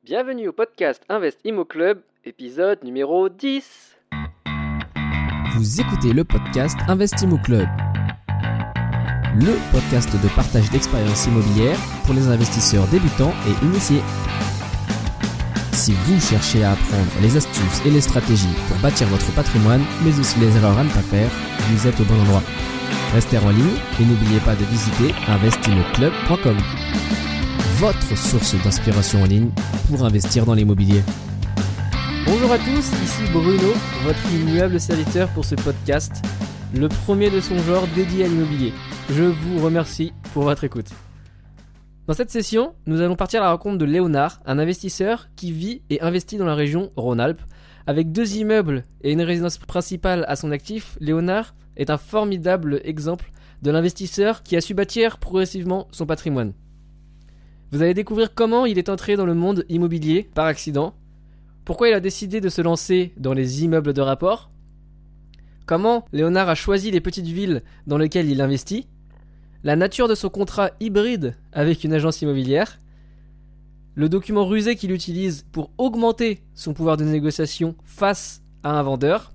Bienvenue au podcast Invest Immo Club, épisode numéro 10. Vous écoutez le podcast Invest Immo Club, le podcast de partage d'expériences immobilières pour les investisseurs débutants et initiés. Si vous cherchez à apprendre les astuces et les stratégies pour bâtir votre patrimoine, mais aussi les erreurs à ne pas faire, vous êtes au bon endroit. Restez en ligne et n'oubliez pas de visiter investimmoclub.com, votre source d'inspiration en ligne pour investir dans l'immobilier. Bonjour à tous, ici Bruno, votre immuable serviteur pour ce podcast, le premier de son genre dédié à l'immobilier. Je vous remercie pour votre écoute. Dans cette session, nous allons partir à la rencontre de Léonard, un investisseur qui vit et investit dans la région Rhône-Alpes. Avec 2 immeubles et une résidence principale à son actif, Léonard est un formidable exemple de l'investisseur qui a su bâtir progressivement son patrimoine. Vous allez découvrir comment il est entré dans le monde immobilier par accident, pourquoi il a décidé de se lancer dans les immeubles de rapport, comment Léonard a choisi les petites villes dans lesquelles il investit, la nature de son contrat hybride avec une agence immobilière, le document rusé qu'il utilise pour augmenter son pouvoir de négociation face à un vendeur,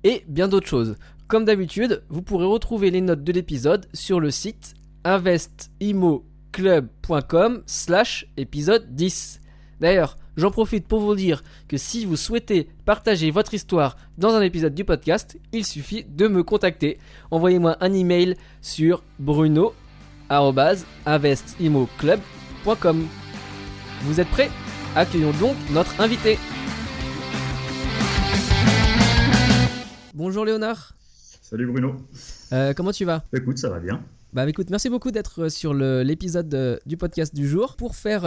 et bien d'autres choses. Comme d'habitude, vous pourrez retrouver les notes de l'épisode sur le site investimmoclub.com/épisode 10. D'ailleurs, j'en profite pour vous dire que si vous souhaitez partager votre histoire dans un épisode du podcast, il suffit de me contacter. Envoyez-moi un email sur bruno@investimmoclub.com. Vous êtes prêts ? Accueillons donc notre invité. Bonjour Léonard. Salut Bruno. Comment tu vas ? Écoute, ça va bien. Écoute, merci beaucoup d'être sur l'épisode du podcast du jour. Pour faire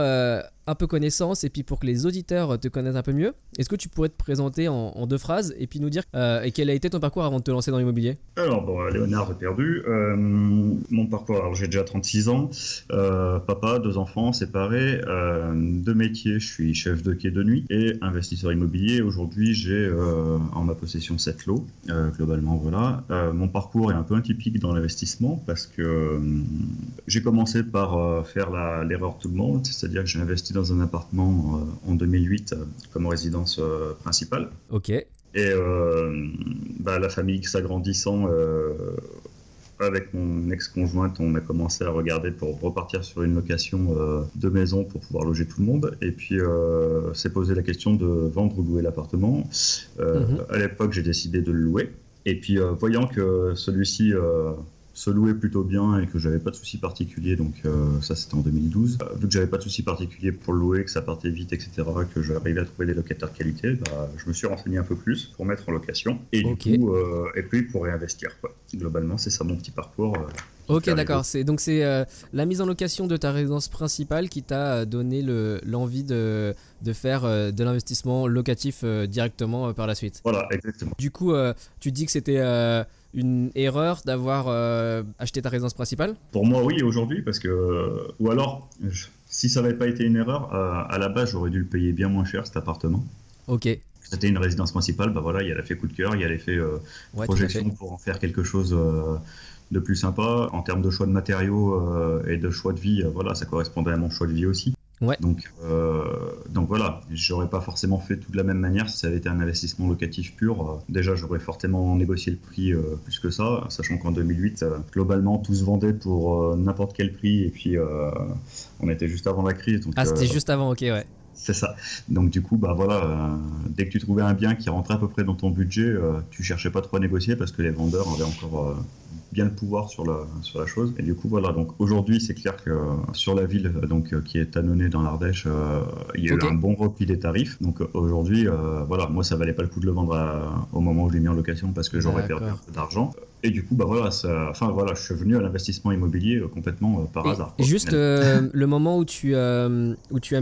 un peu connaissance et puis pour que les auditeurs te connaissent un peu mieux, est-ce que tu pourrais te présenter en 2 phrases et puis nous dire et quel a été ton parcours avant de te lancer dans l'immobilier ? Alors, Léonard perdu. Mon parcours, alors j'ai déjà 36 ans. Papa, 2 enfants séparés, 2 métiers. Je suis chef de quai de nuit et investisseur immobilier. Aujourd'hui, j'ai en ma possession 7 lots. Globalement, voilà. Mon parcours est un peu atypique dans l'investissement parce que j'ai commencé par faire l'erreur de tout le monde, c'est-à-dire que j'ai investi dans un appartement en 2008 comme résidence principale. Ok. Et la famille s'agrandissant, avec mon ex-conjointe, on a commencé à regarder pour repartir sur une location de maison pour pouvoir loger tout le monde. Et puis, s'est posé la question de vendre ou louer l'appartement. À l'époque, j'ai décidé de le louer. Et puis, voyant que celui-ci se louait plutôt bien et que j'avais pas de soucis particuliers, donc ça c'était en 2012. Vu que j'avais pas de soucis particuliers pour le louer, que ça partait vite, etc., que j'arrivais à trouver des locataires de qualité, je me suis renseigné un peu plus pour mettre en location et du coup, et puis pour réinvestir, quoi. Globalement, c'est ça mon petit parcours. Ok, d'accord. C'est la mise en location de ta résidence principale qui t'a donné l'envie de faire de l'investissement locatif directement par la suite. Voilà, exactement. Du coup, tu dis que c'était une erreur d'avoir acheté ta résidence principale ? Pour moi, oui, aujourd'hui, parce que... ou alors, si ça n'avait pas été une erreur, à la base, j'aurais dû le payer bien moins cher, cet appartement. Ok. C'était une résidence principale, il y a l'effet coup de cœur, il y a l'effet projection pour en faire quelque chose de plus sympa. En termes de choix de matériaux et de choix de vie, ça correspondait à mon choix de vie aussi. Ouais. Donc voilà, j'aurais pas forcément fait tout de la même manière si ça avait été un investissement locatif pur. Déjà, j'aurais fortement négocié le prix plus que ça, sachant qu'en 2008, globalement, tout se vendait pour n'importe quel prix, et puis on était juste avant la crise. Donc, c'était juste avant, ok, ouais. C'est ça. Donc du coup, dès que tu trouvais un bien qui rentrait à peu près dans ton budget, tu cherchais pas trop à négocier parce que les vendeurs avaient encore bien le pouvoir sur la chose. Et du coup, donc aujourd'hui, c'est clair que sur la ville qui est Annonay dans l'Ardèche, il y a eu un bon repli des tarifs. Donc aujourd'hui, moi, ça valait pas le coup de le vendre au moment où je l'ai mis en location parce que j'aurais perdu un peu d'argent. Et du coup, je suis venu à l'investissement immobilier complètement par hasard. Et juste le moment où tu as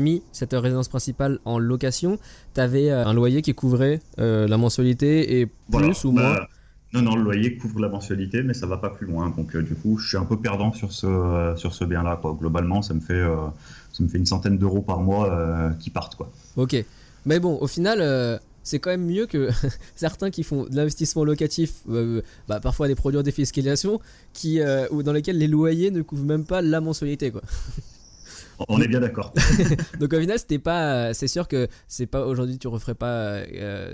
mis cette résidence principale en location, tu avais un loyer qui couvrait la mensualité et plus ou moins. Non, le loyer couvre la mensualité, mais ça va pas plus loin. Donc du coup, je suis un peu perdant sur ce bien-là, quoi. Globalement, ça me fait une centaine d'euros par mois qui partent, quoi. Ok, mais bon, au final. C'est quand même mieux que certains qui font de l'investissement locatif, parfois des produits en défiscalisation, ou dans lesquels les loyers ne couvrent même pas la mensualité, quoi. On est bien d'accord. Donc au final, c'était pas, c'est sûr que c'est pas aujourd'hui, tu referais pas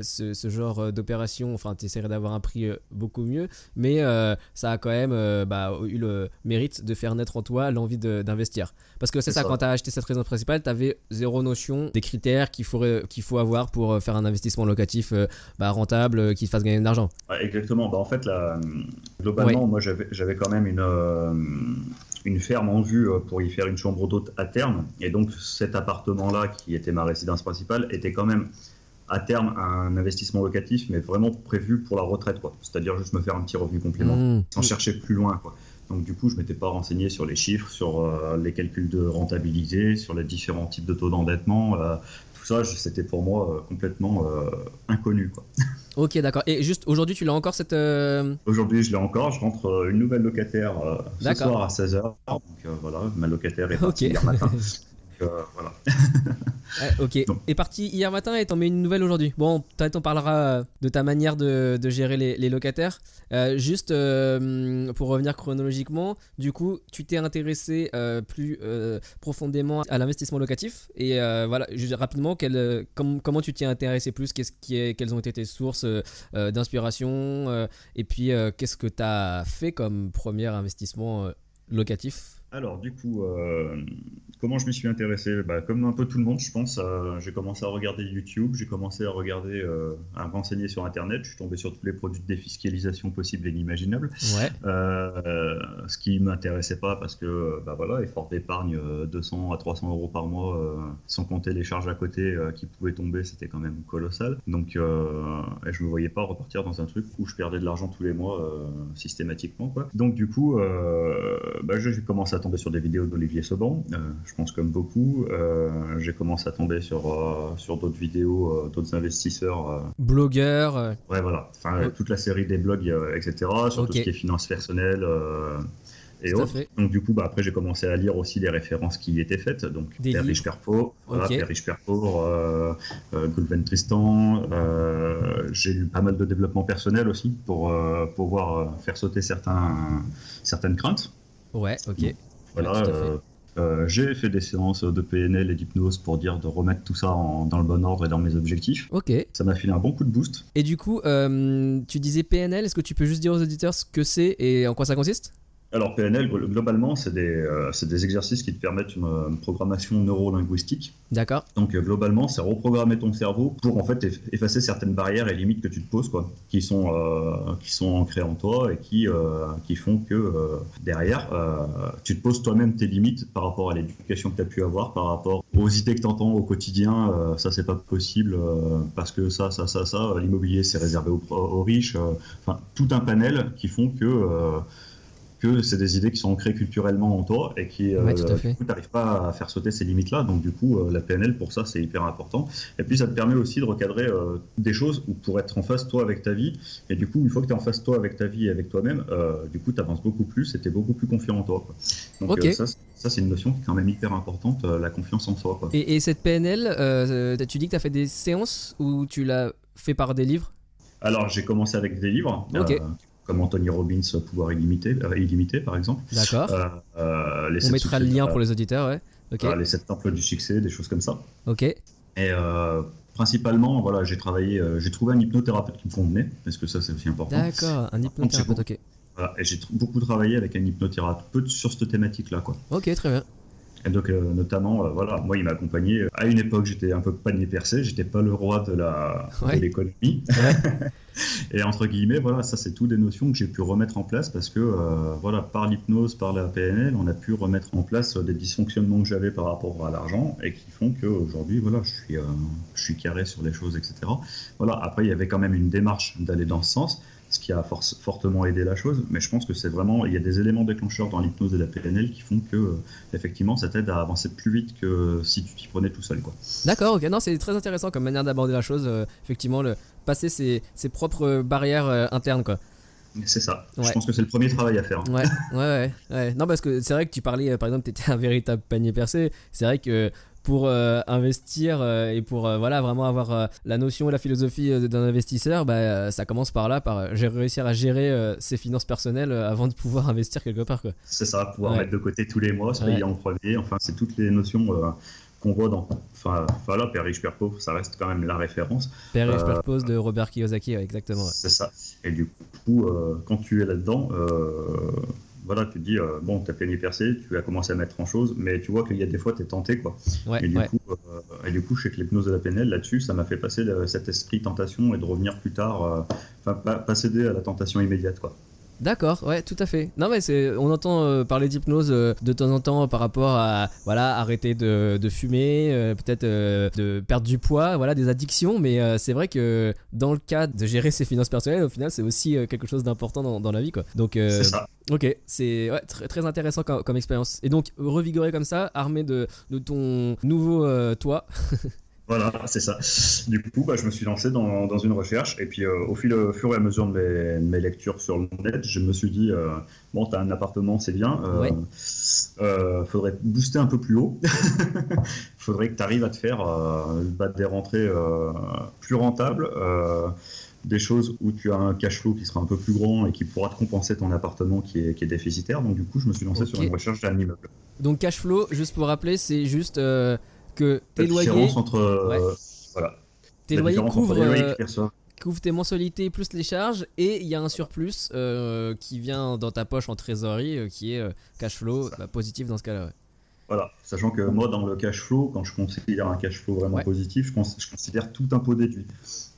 ce genre d'opération. Enfin, tu essaierais d'avoir un prix beaucoup mieux, mais ça a quand même eu le mérite de faire naître en toi l'envie d'investir. Parce que c'est ça, quand tu as acheté cette résidence principale, tu avais zéro notion des critères qu'il faut avoir pour faire un investissement locatif rentable qui te fasse gagner de l'argent. Ouais, exactement. En fait, globalement, moi j'avais quand même une ferme en vue pour y faire une chambre d'hôte à terme. Et donc cet appartement-là, qui était ma résidence principale, était quand même à terme un investissement locatif, mais vraiment prévu pour la retraite, quoi. C'est-à-dire juste me faire un petit revenu complément, sans chercher plus loin, quoi. Donc du coup, je ne m'étais pas renseigné sur les chiffres, sur les calculs de rentabilité, sur les différents types de taux d'endettement. Tout ça, c'était pour moi complètement inconnu, quoi. Ok, d'accord. Et juste aujourd'hui, tu l'as encore cette... Aujourd'hui, je l'ai encore. Je rentre une nouvelle locataire ce soir à 16h. Donc voilà, ma locataire est partie hier matin. Voilà. Ok. Donc. Est parti hier matin et t'en mets une nouvelle aujourd'hui. Bon, peut-être on parlera de ta manière de gérer les locataires. Juste pour revenir chronologiquement, du coup, tu t'es intéressé plus profondément à l'investissement locatif. Et voilà, juste rapidement, comment tu t'y es intéressé plus? Quelles ont été tes sources d'inspiration? Et puis, qu'est-ce que tu as fait comme premier investissement locatif? Alors du coup, comment je m'y suis intéressé? Comme un peu tout le monde, je pense, j'ai commencé à regarder YouTube, j'ai commencé à renseigner sur Internet, je suis tombé sur tous les produits de défiscalisation possibles et inimaginables. Ouais. Ce qui ne m'intéressait pas parce que effort d'épargne 200 à 300 euros par mois, sans compter les charges à côté qui pouvaient tomber, c'était quand même colossal. Donc je ne me voyais pas repartir dans un truc où je perdais de l'argent tous les mois systématiquement, quoi. Donc du coup, j'ai commencé à tomber sur des vidéos d'Olivier Sauban, je pense comme beaucoup. J'ai commencé à tomber sur d'autres vidéos, d'autres investisseurs. Blogueurs. Ouais, voilà. Enfin, toute la série des blogs, etc. Sur tout ce qui est finances personnelles et autres. Donc du coup, après, j'ai commencé à lire aussi les références qui y étaient faites. Donc Père riche, Père pauvre, Père riche, Père pauvre, Gulven Tristan. J'ai lu pas mal de développement personnel aussi pour pouvoir faire sauter certaines craintes. Ouais, ok. Voilà, j'ai fait des séances de PNL et d'hypnose pour dire de remettre tout ça dans le bon ordre et dans mes objectifs. Ok. Ça m'a filé un bon coup de boost. Et du coup, tu disais PNL, est-ce que tu peux juste dire aux auditeurs ce que c'est et en quoi ça consiste ? Alors PNL, globalement, c'est des exercices qui te permettent une programmation neuro-linguistique. D'accord. Donc globalement, c'est reprogrammer ton cerveau pour en fait effacer certaines barrières et limites que tu te poses, quoi, qui sont ancrées en toi et qui font que derrière, tu te poses toi-même tes limites par rapport à l'éducation que tu as pu avoir, par rapport aux idées que tu entends au quotidien. Ça, c'est pas possible parce que ça, l'immobilier, c'est réservé aux riches. Enfin, tout un panel qui font que c'est des idées qui sont ancrées culturellement en toi et qui du coup t'arrives pas à faire sauter ces limites-là. Donc du coup, la PNL pour ça c'est hyper important. Et puis ça te permet aussi de recadrer des choses pour être en face toi avec ta vie. Et du coup, une fois que tu es en face toi avec ta vie et avec toi-même, du coup tu avances beaucoup plus et tu es beaucoup plus confiant en toi, quoi. Donc okay. Ça c'est une notion qui est quand même hyper importante, la confiance en soi, quoi. Et cette PNL, tu dis que tu as fait des séances ou tu l'as fait par des livres ? Alors j'ai commencé avec des livres. Ok. Comme Anthony Robbins, Pouvoir illimité par exemple. D'accord. On mettra le lien pour les auditeurs, ouais. Okay. Les 7 temples du succès, des choses comme ça. Ok. Et principalement, voilà, j'ai trouvé un hypnothérapeute qui me convenait, parce que ça c'est aussi important. D'accord, un hypnothérapeute, ok. Voilà, et j'ai beaucoup travaillé avec un hypnothérapeute sur cette thématique-là, quoi. Ok, très bien. Et donc notamment, moi il m'a accompagné. À une époque, j'étais un peu panier percé, j'étais pas le roi de l'économie. Ouais. Et entre guillemets, voilà, ça c'est tout des notions que j'ai pu remettre en place parce que voilà, par l'hypnose, par la PNL, on a pu remettre en place des dysfonctionnements que j'avais par rapport à l'argent et qui font qu'aujourd'hui, voilà, je suis carré sur les choses, etc. Voilà. Après, il y avait quand même une démarche d'aller dans ce sens, ce qui a fortement aidé la chose, mais je pense que c'est vraiment, il y a des éléments déclencheurs dans l'hypnose et la PNL qui font que effectivement ça t'aide à avancer plus vite que si tu t'y prenais tout seul, quoi. D'accord, ok, non, c'est très intéressant comme manière d'aborder la chose, effectivement, passer ses propres barrières internes, quoi. C'est ça, ouais. Je pense que c'est le premier travail à faire. Ouais. Non, parce que c'est vrai que tu parlais, par exemple, tu étais un véritable panier percé, c'est vrai que pour investir et pour voilà, vraiment avoir la notion et la philosophie d'un investisseur, ça commence par là, par réussir à gérer ses finances personnelles avant de pouvoir investir quelque part, quoi. C'est ça, pouvoir mettre de côté tous les mois, se payer en premier, enfin c'est toutes les notions qu'on voit dans... Enfin voilà, Père riche, Père pauvre, ça reste quand même la référence. Père riche, Père pauvre de Robert Kiyosaki, exactement. C'est ça. Et du coup, quand tu es là-dedans, voilà, tu te dis, bon, t'as fait percé, tu as commencé à mettre en chose, mais tu vois qu'il y a des fois, t'es tenté, quoi. Et du coup, je sais que l'hypnose de la PNL, là-dessus, ça m'a fait passer cet esprit tentation et de revenir plus tard, pas céder à la tentation immédiate, quoi. D'accord, ouais, tout à fait. Non mais on entend parler d'hypnose de temps en temps par rapport à voilà, arrêter de fumer, peut-être de perdre du poids, voilà, des addictions, mais c'est vrai que dans le cas de gérer ses finances personnelles, au final c'est aussi quelque chose d'important dans la vie, quoi. Donc c'est ça. Ok, c'est très, très intéressant comme expérience. Et donc revigoré comme ça, armé de ton nouveau toi. Voilà, c'est ça. Du coup, je me suis lancé dans une recherche et puis au fur et à mesure de mes lectures sur le net, je me suis dit, bon, t'as un appartement, c'est bien, faudrait booster un peu plus haut. Faudrait que tu arrives à te faire des rentrées plus rentables, des choses où tu as un cash flow qui sera un peu plus grand et qui pourra te compenser ton appartement qui est déficitaire. Donc du coup, je me suis lancé sur une recherche d'un immeuble. Donc cash flow, juste pour rappeler, c'est juste... que tes loyers, voilà, tes loyers couvrent tes mensualités plus les charges, et il y a un surplus qui vient dans ta poche en trésorerie qui est cash flow positif dans ce cas-là. Ouais. Voilà, sachant que moi dans le cash flow, quand je considère un cash flow vraiment positif, je considère tout impôt déduit.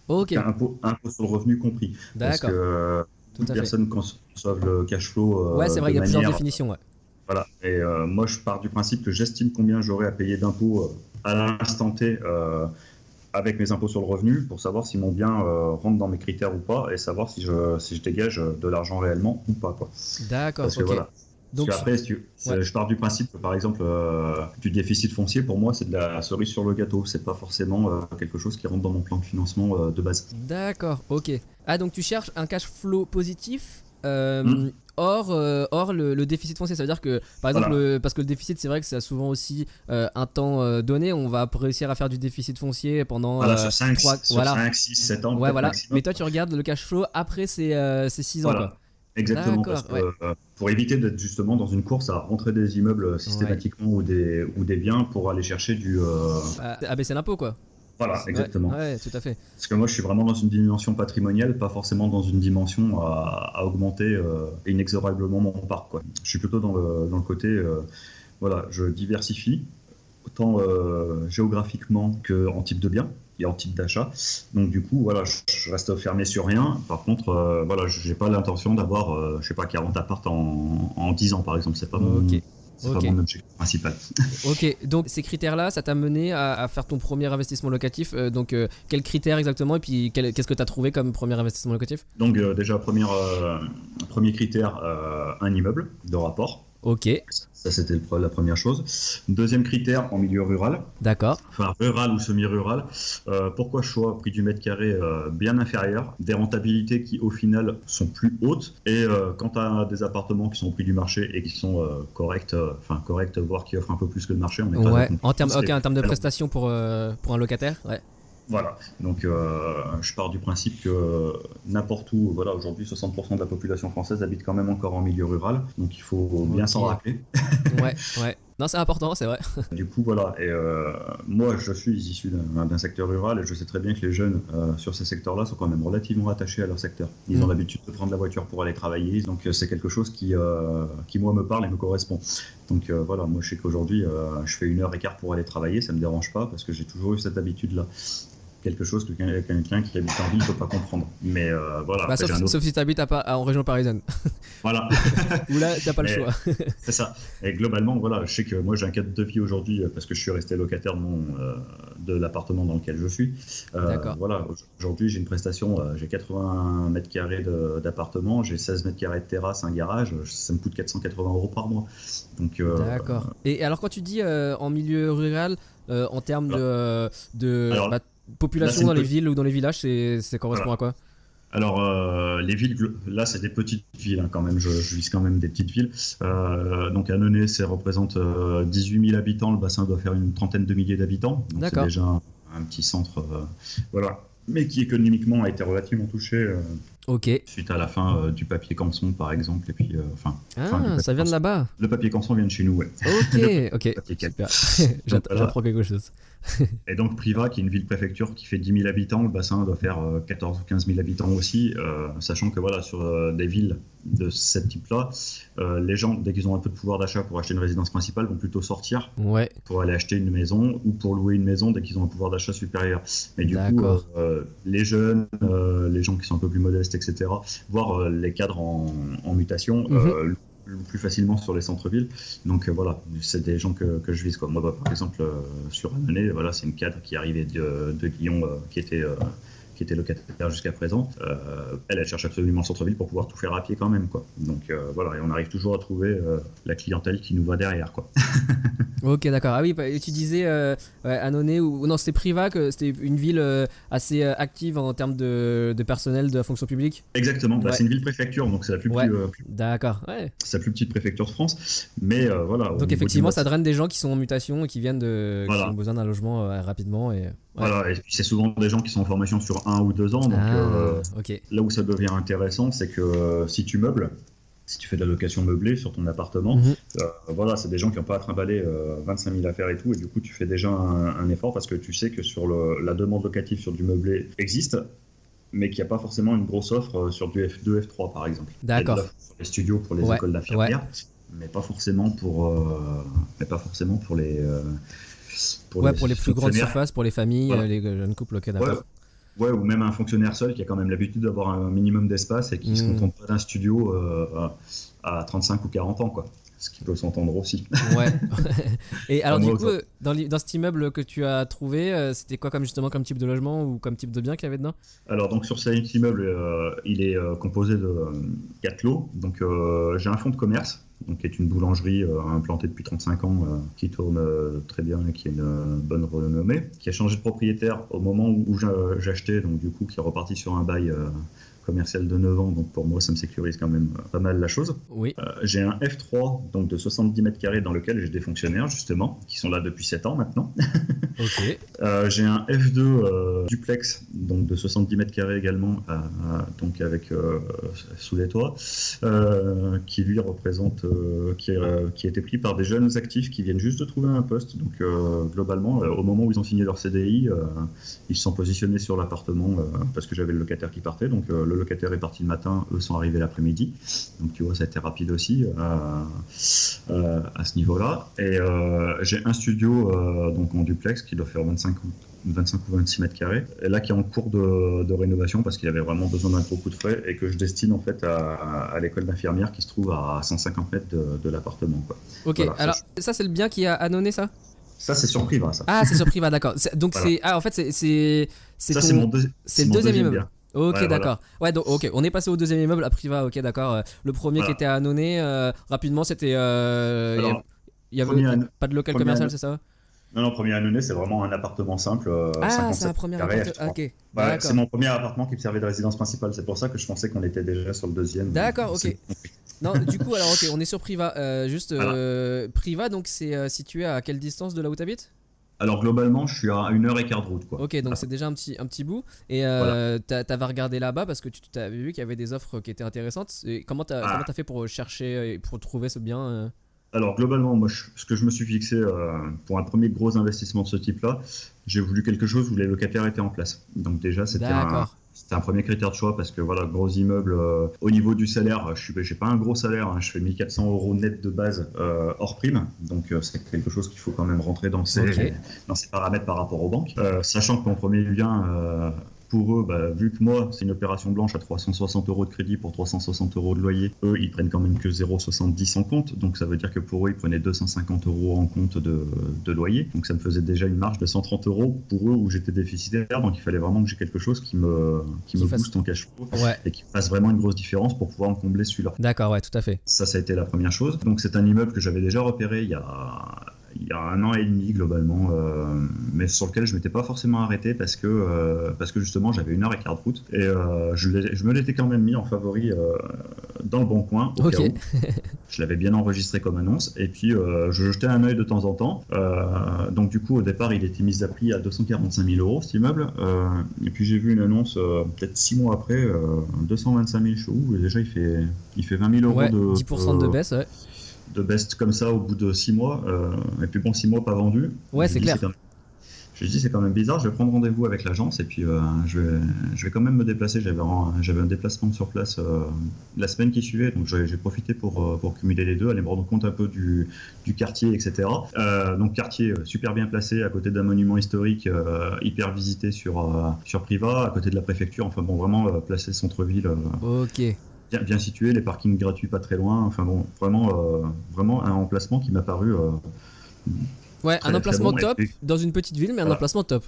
Ok. Impôt sur le revenu compris. D'accord. Parce que toute personne conçoive le cash flow. Ouais, c'est vrai, il y a plusieurs définitions. Ouais. Voilà, et moi je pars du principe que j'estime combien j'aurai à payer d'impôts à l'instant T avec mes impôts sur le revenu pour savoir si mon bien rentre dans mes critères ou pas et savoir si je dégage de l'argent réellement ou pas, quoi. D'accord, parce que voilà. Donc, parce que après, je pars du principe que par exemple du déficit foncier, pour moi c'est de la cerise sur le gâteau, c'est pas forcément quelque chose qui rentre dans mon plan de financement de base. D'accord, ok. Ah, donc tu cherches un cash flow positif hors le déficit foncier. Ça veut dire que par exemple parce que le déficit, c'est vrai que ça a souvent aussi un temps donné, on va réussir à faire du déficit foncier pendant sur 5, 6, 7 ans. Ouais, voilà. Mais toi tu regardes le cash flow après ces 6 ans, quoi. Exactement, parce que, pour éviter d'être justement dans une course à rentrer des immeubles systématiquement ou des biens pour aller chercher du abaisser l'impôt, quoi. Voilà, exactement. Ouais, tout à fait. Parce que moi, je suis vraiment dans une dimension patrimoniale, pas forcément dans une dimension à augmenter inexorablement mon parc, quoi. Je suis plutôt dans le côté, je diversifie, autant géographiquement qu'en type de bien et en type d'achat. Donc du coup, voilà, je reste fermé sur rien. Par contre, j'ai pas l'intention d'avoir, 40 apparts en 10 ans, par exemple. C'est pas mon... C'est pas mon objectif principal. Ok, donc ces critères-là, ça t'a mené à faire ton premier investissement locatif. Donc, quels critères exactement, et puis qu'est-ce que tu as trouvé comme premier investissement locatif? Donc, déjà, premier critère, un immeuble de rapport. Ok. Ça, c'était la première chose. Deuxième critère, en milieu rural. D'accord. Enfin, rural ou semi-rural. Pourquoi choix prix du mètre carré bien inférieur, des rentabilités qui, au final, sont plus hautes. Et quand tu as des appartements qui sont au prix du marché et qui sont corrects, voire qui offrent un peu plus que le marché, on est pas en termes de prestations pour un locataire, ouais. Voilà, donc je pars du principe que n'importe où, voilà, aujourd'hui 60% de la population française habite quand même encore en milieu rural, donc il faut bien s'en rappeler. Ouais. Non, c'est important, c'est vrai. Du coup, voilà, et moi je suis issu d'un secteur rural et je sais très bien que les jeunes sur ces secteurs-là sont quand même relativement attachés à leur secteur. Ils ont l'habitude de prendre la voiture pour aller travailler, donc c'est quelque chose qui moi me parle et me correspond. Donc voilà, moi je sais qu'aujourd'hui je fais 1h15 pour aller travailler, ça me dérange pas parce que j'ai toujours eu cette habitude-là. Quelque chose que quelqu'un qui habite en ville ne peut pas comprendre. Mais voilà. Sauf si tu habites en région parisienne. Voilà. Où là, tu n'as pas le choix. C'est ça. Et globalement, voilà, je sais que moi j'ai un cadre de vie aujourd'hui parce que je suis resté locataire de l'appartement dans lequel je suis. D'accord. Voilà, aujourd'hui j'ai une prestation, j'ai 80 mètres carrés d'appartement, j'ai 16 mètres carrés de terrasse, un garage, ça me coûte 480 € par mois. Donc, d'accord. Et alors quand tu dis en milieu rural, en termes population dans les villes ou dans les villages, ça correspond à quoi? Alors, les villes, là, c'est des petites villes quand même. Je vise quand même des petites villes. Donc, Annonay, ça représente 18 000 habitants. Le bassin doit faire une trentaine de milliers d'habitants. Donc, D'accord. c'est déjà un petit centre, voilà. Mais qui économiquement a été relativement touché Ok. suite à la fin du papier canson, par exemple. Et puis, du Ah, papier ça vient de canson. là-bas. Le papier canson vient de chez nous, ouais. Ok, ok. Papier canson. Super. voilà. J'apprends quelque chose. Et donc Privas, qui est une ville-préfecture qui fait 10 000 habitants, le bassin doit faire 14 ou 15 000 habitants aussi, sachant que voilà, sur des villes de ce type-là, les gens, dès qu'ils ont un peu de pouvoir d'achat pour acheter une résidence principale, vont plutôt sortir Ouais. pour aller acheter une maison ou pour louer une maison dès qu'ils ont un pouvoir d'achat supérieur. Mais du coup, D'accord. les jeunes, les gens qui sont un peu plus modestes, etc., voire les cadres en mutation, louent plus facilement sur les centres-villes. Donc voilà, c'est des gens que je vise, quoi. Moi, par exemple, sur Annonay, voilà, c'est une cadre qui arrivait de Lyon, qui était locataire jusqu'à présent. Elle cherche absolument le centre-ville pour pouvoir tout faire à pied quand même, quoi. Donc voilà, et on arrive toujours à trouver la clientèle qui nous va derrière, quoi. Ok, d'accord. Ah oui, tu disais Annonay ou non, c'était Privas, que c'était une ville assez active en termes de personnel de la fonction publique. Exactement, Ouais. c'est une ville-préfecture, donc c'est la Ouais. plus D'accord. Ouais. c'est la plus petite préfecture de France. Mais voilà. au Donc niveau effectivement, du ça draine des gens qui sont en mutation et qui viennent Voilà. qui ont besoin d'un logement rapidement et. Ouais. Voilà, et puis c'est souvent des gens qui sont en formation sur 1 ou 2 ans. Donc Ok. là où ça devient intéressant, c'est que si tu meubles, si tu fais de la location meublée sur ton appartement, voilà, c'est des gens qui n'ont pas à trimballer 25 000 affaires et tout, et du coup tu fais déjà un effort parce que tu sais que sur la demande locative sur du meublé existe, mais qu'il n'y a pas forcément une grosse offre sur du F2, F3 par exemple. D'accord. Il y a de l'offre sur les studios pour les Ouais, écoles d'infirmières, mais pas forcément pour les Pour les plus grandes fonctionnaires. surfaces, pour les familles, Voilà. les jeunes couples, ok, d'accord. Ouais, ou même un fonctionnaire seul qui a quand même l'habitude d'avoir un minimum d'espace et qui se contente pas d'un studio à 35 ou 40 ans, quoi. Ce qui peut s'entendre aussi. Ouais. Et alors Moi, du coup, dans cet immeuble que tu as trouvé, c'était quoi comme type de logement ou comme type de bien qu'il y avait dedans? Alors donc sur cet immeuble, il est composé de 4 lots. Donc j'ai un fonds de commerce, donc qui est une boulangerie implantée depuis 35 ans, qui tourne très bien et qui a une bonne renommée, qui a changé de propriétaire au moment où j'achetais, donc du coup qui est reparti sur un bail commercial de 9 ans, donc pour moi ça me sécurise quand même pas mal la chose. Oui. J'ai un F3 donc de 70 mètres carrés dans lequel j'ai des fonctionnaires justement qui sont là depuis 7 ans maintenant. Ok. J'ai un F2 duplex donc de 70 mètres carrés également, donc avec sous les toits, qui lui représente, qui a été pris par des jeunes actifs qui viennent juste de trouver un poste. Donc globalement, au moment où ils ont signé leur CDI, ils se sont positionnés sur l'appartement parce que j'avais le locataire qui partait. Donc le locataire est parti le matin, eux sont arrivés l'après-midi. Donc tu vois, ça a été rapide aussi à ce niveau-là. Et j'ai un studio donc en duplex qui doit faire 25 ou 26 mètres carrés, et là qui est en cours de rénovation parce qu'il avait vraiment besoin d'un gros coup de frais et que je destine en fait à l'école d'infirmière qui se trouve à 150 mètres de l'appartement, quoi. Ok. Voilà, Alors ça c'est le bien qui a Annonay, ça? Ça c'est sur Privas, ça. Ah, c'est sur Privas, d'accord. Donc Voilà. en fait c'est Ça ton- c'est mon c'est le mon deuxième immeuble. bien. Ok, Ouais, d'accord. Ouais, donc ok, on est passé au deuxième immeuble à Privas. Ok, d'accord. Le premier Voilà. qui était à Annonay, rapidement, c'était. Alors, Il y avait premier pas de local premier commercial, Annonay- c'est ça? Non, premier Annonay, c'est vraiment un appartement simple. Ah, 57 c'est un premier carrés, appartement. F3. Ok, Ouais, d'accord. c'est mon premier appartement qui me servait de résidence principale. C'est pour ça que je pensais qu'on était déjà sur le deuxième. D'accord, ok. C'est- Non, du coup, alors ok, on est sur Privas. Voilà. Privas, donc c'est situé à quelle distance de là où t'habites? Alors globalement, je suis à 1h15 de route, quoi. Ok, donc c'est déjà un petit bout. Et Voilà. t'avais regardé là-bas parce que tu t'avais vu qu'il y avait des offres qui étaient intéressantes. Et comment t'as fait pour chercher et pour trouver ce bien Alors globalement, moi, ce que je me suis fixé pour un premier gros investissement de ce type-là, j'ai voulu quelque chose où les locataires étaient en place. Donc déjà, c'était un premier critère de choix parce que voilà, gros immeuble. Au niveau du salaire, j'ai pas un gros salaire, hein, je fais 1 400 € net de base hors prime. Donc c'est quelque chose qu'il faut quand même rentrer dans ces paramètres par rapport aux banques. Sachant que mon premier bien... pour eux, vu que moi, c'est une opération blanche à 360 € de crédit pour 360 € de loyer, eux, ils prennent quand même que 0,70 en compte. Donc, ça veut dire que pour eux, ils prenaient 250 € en compte de loyer. Donc, ça me faisait déjà une marge de 130 € pour eux où j'étais déficitaire. Donc, il fallait vraiment que j'ai quelque chose qui me booste en cash flow et qui fasse vraiment une grosse différence pour pouvoir me combler celui-là. D'accord, ouais, tout à fait. Ça a été la première chose. Donc, c'est un immeuble que j'avais déjà repéré il y il y a 1 an et demi globalement, mais sur lequel je m'étais pas forcément arrêté parce que justement j'avais 1h15 de route et je me l'étais quand même mis en favori dans le bon coin au cas où. Je l'avais bien enregistré comme annonce et puis je jetais un œil de temps en temps. Donc du coup au départ il était mis à prix à 245 000 € cet immeuble et puis j'ai vu une annonce peut-être 6 mois après 225 000 chevaux et déjà il fait 20 000 € de 10% de baisse, ouais. De baisse comme ça au bout de 6 mois et puis bon 6 mois pas vendu. Ouais, c'est clair. Je me dis c'est quand même bizarre, je vais prendre rendez-vous avec l'agence et puis je vais quand même me déplacer. J'avais un déplacement sur place la semaine qui suivait, donc j'ai profité pour cumuler les deux, aller me rendre compte un peu du quartier, etc. Donc quartier super bien placé à côté d'un monument historique hyper visité sur Privas, à côté de la préfecture, enfin bon vraiment placé centre-ville. Ok. Bien situé, les parkings gratuits pas très loin, enfin bon vraiment un emplacement qui m'a paru ouais, très, un emplacement très bon, top dans une petite ville, mais un emplacement top.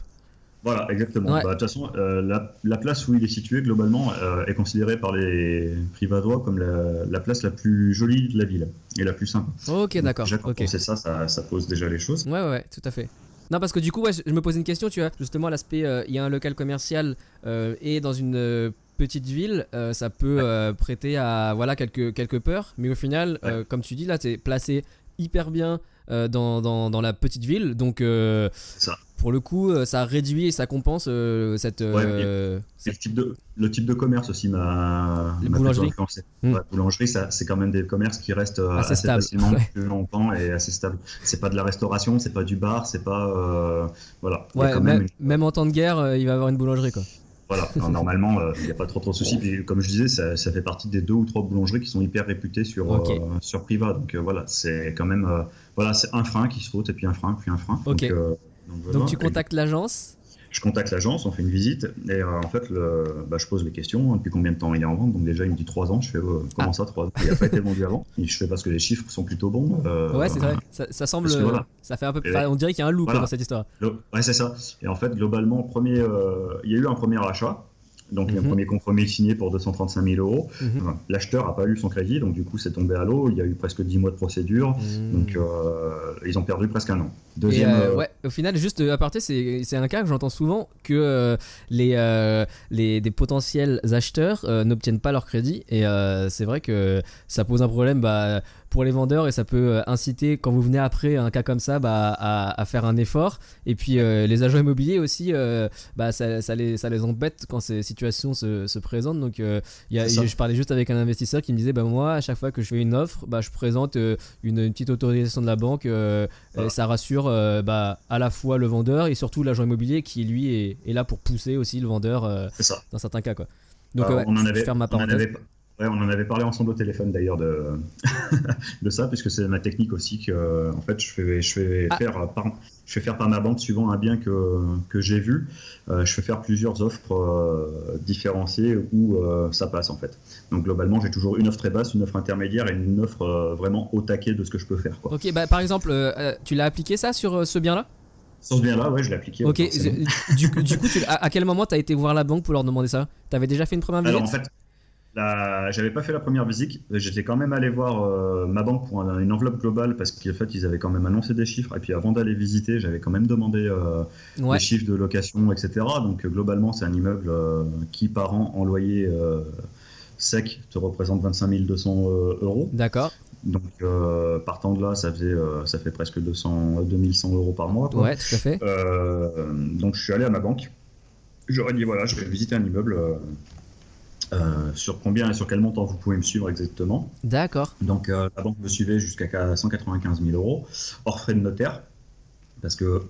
Voilà, exactement. Ouais. De toute façon, la place où il est situé, globalement, est considérée par les Privadois comme la place la plus jolie de la ville et la plus sympa. Ok, donc, d'accord. déjà, quand Ok. on sait ça pose déjà les choses. Ouais, tout à fait. Non, parce que du coup, ouais, je me posais une question, tu vois. Justement, l'aspect, il y a un local commercial et dans une petite ville, ça peut prêter à voilà, quelques peurs. Mais au final, comme tu dis, là, t'es placé hyper bien dans la petite ville. Donc, C'est ça. pour le coup, ça réduit et ça compense cette. Le type de commerce aussi m'a plutôt influencé. Ouais, boulangerie, c'est quand même des commerces qui restent assez facilement plus longtemps et assez stables. C'est pas de la restauration, c'est pas du bar, c'est pas voilà. Ouais, même en temps de guerre, il va y avoir une boulangerie quoi. Voilà, alors, normalement, il n'y a pas trop de soucis. Puis, comme je disais, ça fait partie des 2 ou 3 boulangeries qui sont hyper réputées sur Privas. Donc voilà, c'est quand même c'est un frein qui saute et puis un frein, puis un frein. Ok. Donc tu voilà. contactes l'agence. Je contacte l'agence, on fait une visite et en fait, je pose les questions. Depuis combien de temps il est en vente? Donc déjà, il me dit 3 ans. Je fais comment ça, 3 ans? Il n'a pas été vendu avant. Et je fais parce que les chiffres sont plutôt bons. Ouais, c'est vrai. Ça semble. Ça fait un peu. On dirait qu'il y a un loup dans cette histoire. Ouais, c'est ça. Et en fait, globalement, il y a eu un premier achat. Donc, il y a un premier compromis signé pour 235 000 €. Enfin, l'acheteur n'a pas eu son crédit, donc du coup, c'est tombé à l'eau. Il y a eu presque 10 mois de procédure. Donc, ils ont perdu presque 1 an. Deuxième. Ouais, au final, juste à parté, c'est un cas que j'entends souvent que des potentiels acheteurs n'obtiennent pas leur crédit. Et c'est vrai que ça pose un problème pour les vendeurs et ça peut inciter, quand vous venez après un cas comme ça, à faire un effort. Et puis, les agents immobiliers aussi, ça les embête quand ces situations se présentent. Donc, je parlais juste avec un investisseur qui me disait moi, à chaque fois que je fais une offre, je présente une petite autorisation de la banque. Et ça rassure à la fois le vendeur et surtout l'agent immobilier qui lui est là pour pousser aussi le vendeur dans certains cas quoi. Donc je ferme ma parenthèse. On en avait parlé ensemble au téléphone d'ailleurs de ça, puisque c'est ma technique aussi que en fait je fais faire par ma banque suivant un bien que j'ai vu. Je fais faire plusieurs offres différenciées où ça passe en fait. Donc globalement j'ai toujours une offre très basse, une offre intermédiaire et une offre vraiment au taquet de ce que je peux faire quoi. Ok, par exemple tu l'as appliqué ça sur ce bien là? Sur ce bien là, ouais, je l'ai appliqué. Ok, du coup à quel moment tu as été voir la banque pour leur demander ça? Tu avais déjà fait une première visite? Alors en fait, j'avais pas fait la première visite, j'étais quand même allé voir ma banque pour une enveloppe globale parce qu'en fait ils avaient quand même annoncé des chiffres et puis avant d'aller visiter j'avais quand même demandé les chiffres de location, etc. Donc globalement c'est un immeuble qui par an en loyer sec te représente 25 200 €. D'accord. Donc partant de là ça fait presque 2100 € par mois quoi. Ouais, tout à fait. Donc je suis allé à ma banque, j'aurais dit voilà je vais visiter un immeuble. Sur combien et sur quel montant vous pouvez me suivre exactement. D'accord. Donc la banque me suivait jusqu'à 195 000 € hors frais de notaire parce que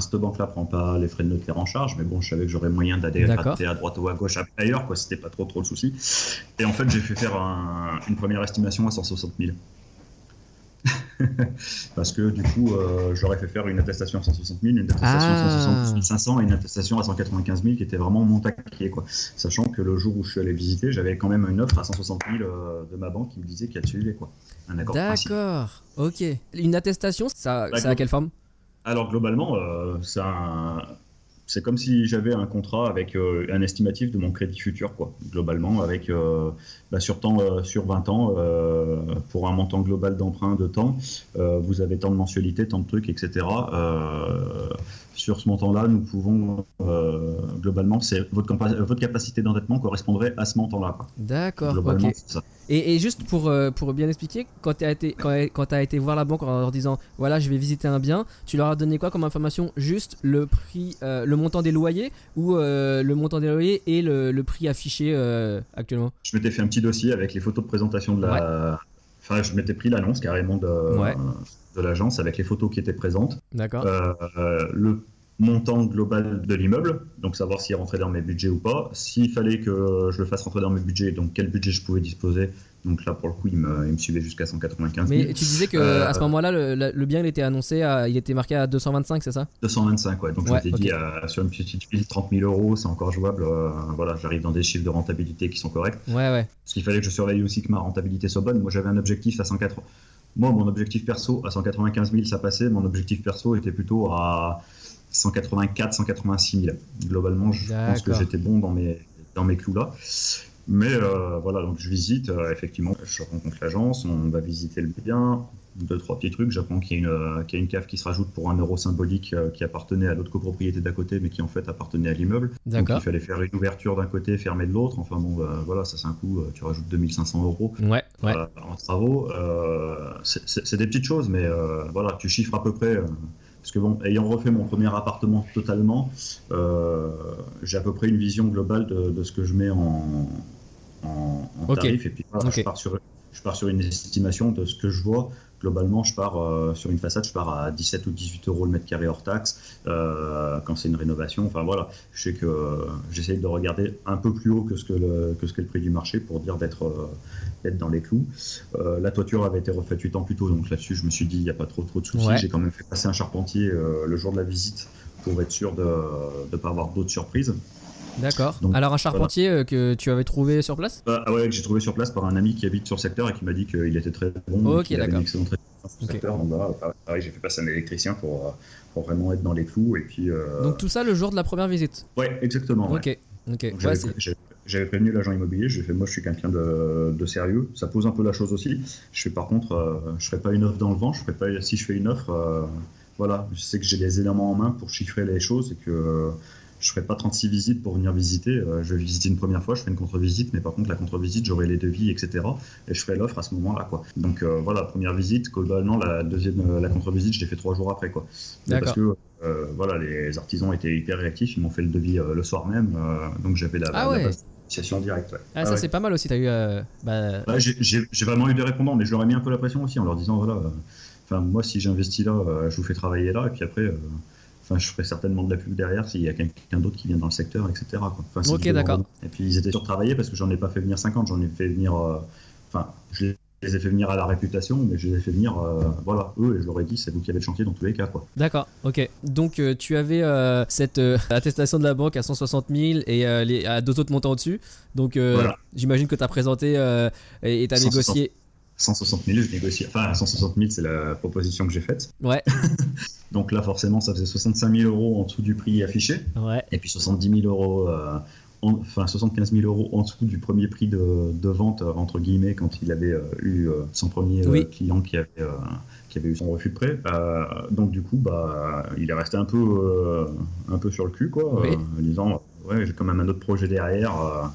cette banque-là prend pas les frais de notaire en charge, mais bon je savais que j'aurais moyen d'aller gratter à droite ou à gauche ailleurs quoi, c'était pas trop le souci. Et en fait j'ai fait faire une première estimation à 160 000. Parce que du coup j'aurais fait faire une attestation à 160 000, une attestation à 160 500 et une attestation à 195 000 qui était vraiment mon taquet quoi. Sachant que le jour où je suis allé visiter j'avais quand même une offre à 160 000 de ma banque qui me disait qu'elle suivait quoi. Un accord principe. D'accord, ok. Une attestation ça a quelle forme? Alors globalement c'est comme si j'avais un contrat avec un estimatif de mon crédit futur, quoi, globalement, avec sur 20 ans, pour un montant global d'emprunt de temps, vous avez tant de mensualités, tant de trucs, etc. Sur ce montant-là, nous pouvons, globalement, votre capacité d'endettement correspondrait à ce montant-là, quoi. D'accord, Globalement, ok. c'est ça. Et juste pour bien expliquer, quand tu as été voir la banque en leur disant voilà, je vais visiter un bien, tu leur as donné quoi comme information? Juste le prix, le montant des loyers ou le montant des loyers et le prix affiché actuellement? Je m'étais fait un petit dossier avec les photos de présentation de la. Ouais. Enfin, je m'étais pris l'annonce carrément de l'agence avec les photos qui étaient présentes. D'accord. Le montant global de l'immeuble, donc savoir s'il rentrait dans mes budgets ou pas. S'il fallait que je le fasse rentrer dans mes budgets, donc quel budget je pouvais disposer. Donc là, pour le coup, il me suivait jusqu'à 195 000. Mais tu disais que à ce moment-là, le bien il était annoncé, il était marqué à 225, c'est ça? 225, ouais. Donc Ouais, je m'étais dit, sur une petite ville, 30 000 euros, c'est encore jouable. Voilà, j'arrive dans des chiffres de rentabilité qui sont corrects. Ouais. Parce qu'il fallait que je surveille aussi que ma rentabilité soit bonne. Moi, j'avais un objectif à 180. Moi, mon objectif perso à 195 000, ça passait. Mon objectif perso était plutôt à 184, 186 000. Globalement, je pense que j'étais bon dans mes clous là. Mais voilà, donc je visite, effectivement, je rencontre l'agence, on va visiter le bien, 2-3 petits trucs. J'apprends qu'il y a une cave qui se rajoute pour €1 symbolique qui appartenait à l'autre copropriété d'à côté, mais qui en fait appartenait à l'immeuble. Donc il fallait faire une ouverture d'un côté, fermer de l'autre. Enfin bon, voilà, ça c'est un coût, tu rajoutes 2 500 € en travaux. C'est des petites choses, mais voilà, tu chiffres à peu près. Parce que bon, ayant refait mon premier appartement totalement, j'ai à peu près une vision globale de ce que je mets en tarif. Et puis voilà, je pars sur une estimation de ce que je vois. Globalement, je pars sur une façade, je pars à 17 ou 18 € le mètre carré hors taxe quand c'est une rénovation. Enfin voilà, je sais que j'essaye de regarder un peu plus haut que ce que le prix du marché pour dire d'être dans les clous. La toiture avait été refaite 8 ans plus tôt, donc là-dessus, je me suis dit il n'y a pas trop de soucis. Ouais. J'ai quand même fait passer un charpentier le jour de la visite pour être sûr de ne pas avoir d'autres surprises. D'accord. Donc, alors un charpentier que tu avais trouvé sur place? Ouais, que j'ai trouvé sur place par un ami qui habite sur le secteur et qui m'a dit qu'il était très bon. Ok, d'accord. Excellente réputation sur le secteur. Donc pareil, j'ai fait passer un électricien pour vraiment être dans les clous. Et puis, donc tout ça le jour de la première visite? Ouais, exactement. Ok. J'avais prévenu l'agent immobilier, j'ai fait moi je suis quelqu'un de sérieux, ça pose un peu la chose aussi. Je fais par contre, je ferai pas une offre dans le vent, si je fais une offre, voilà, je sais que j'ai les éléments en main pour chiffrer les choses et que je ferai pas 36 visites pour venir visiter. Je vais visiter une première fois, je ferai une contre-visite, mais par contre la contre-visite, j'aurai les devis, etc. Et je ferai l'offre à ce moment-là, quoi. Donc voilà, première visite, globalement la contre-visite, je l'ai fait 3 jours après, quoi. Parce que voilà, les artisans étaient hyper réactifs, ils m'ont fait le devis le soir même, donc j'avais la base d'initiation directe. Ouais. Ça c'est pas mal aussi, t'as eu. J'ai vraiment eu des répondants, mais je leur ai mis un peu la pression aussi en leur disant voilà, moi si j'investis là, je vous fais travailler là, et puis après. Enfin, je ferai certainement de la pub derrière s'il y a quelqu'un d'autre qui vient dans le secteur, etc. Quoi. Enfin, ok, d'accord. Et puis ils étaient surtravaillés parce que j'en ai pas fait venir 50, j'en ai fait venir. Je les ai fait venir à la réputation, mais je les ai fait venir, voilà, eux, et je leur ai dit, c'est vous qui avez le chantier dans tous les cas, quoi. D'accord, ok. Donc tu avais cette attestation de la banque à 160 000 et à 2 autres montants au-dessus. Donc voilà. J'imagine que tu as présenté et tu as négocié. 160 000, je négocie. Enfin, 160 000, c'est la proposition que j'ai faite. Ouais. Donc là, forcément, ça faisait 65 000 € en dessous du prix affiché. Ouais. Et puis 70 000 €, 75 000 € en dessous du premier prix de vente, entre guillemets, quand il avait eu son premier client qui avait eu son refus de prêt. Donc du coup, il est resté un peu sur le cul, quoi, en disant... Ouais, j'ai quand même un autre projet derrière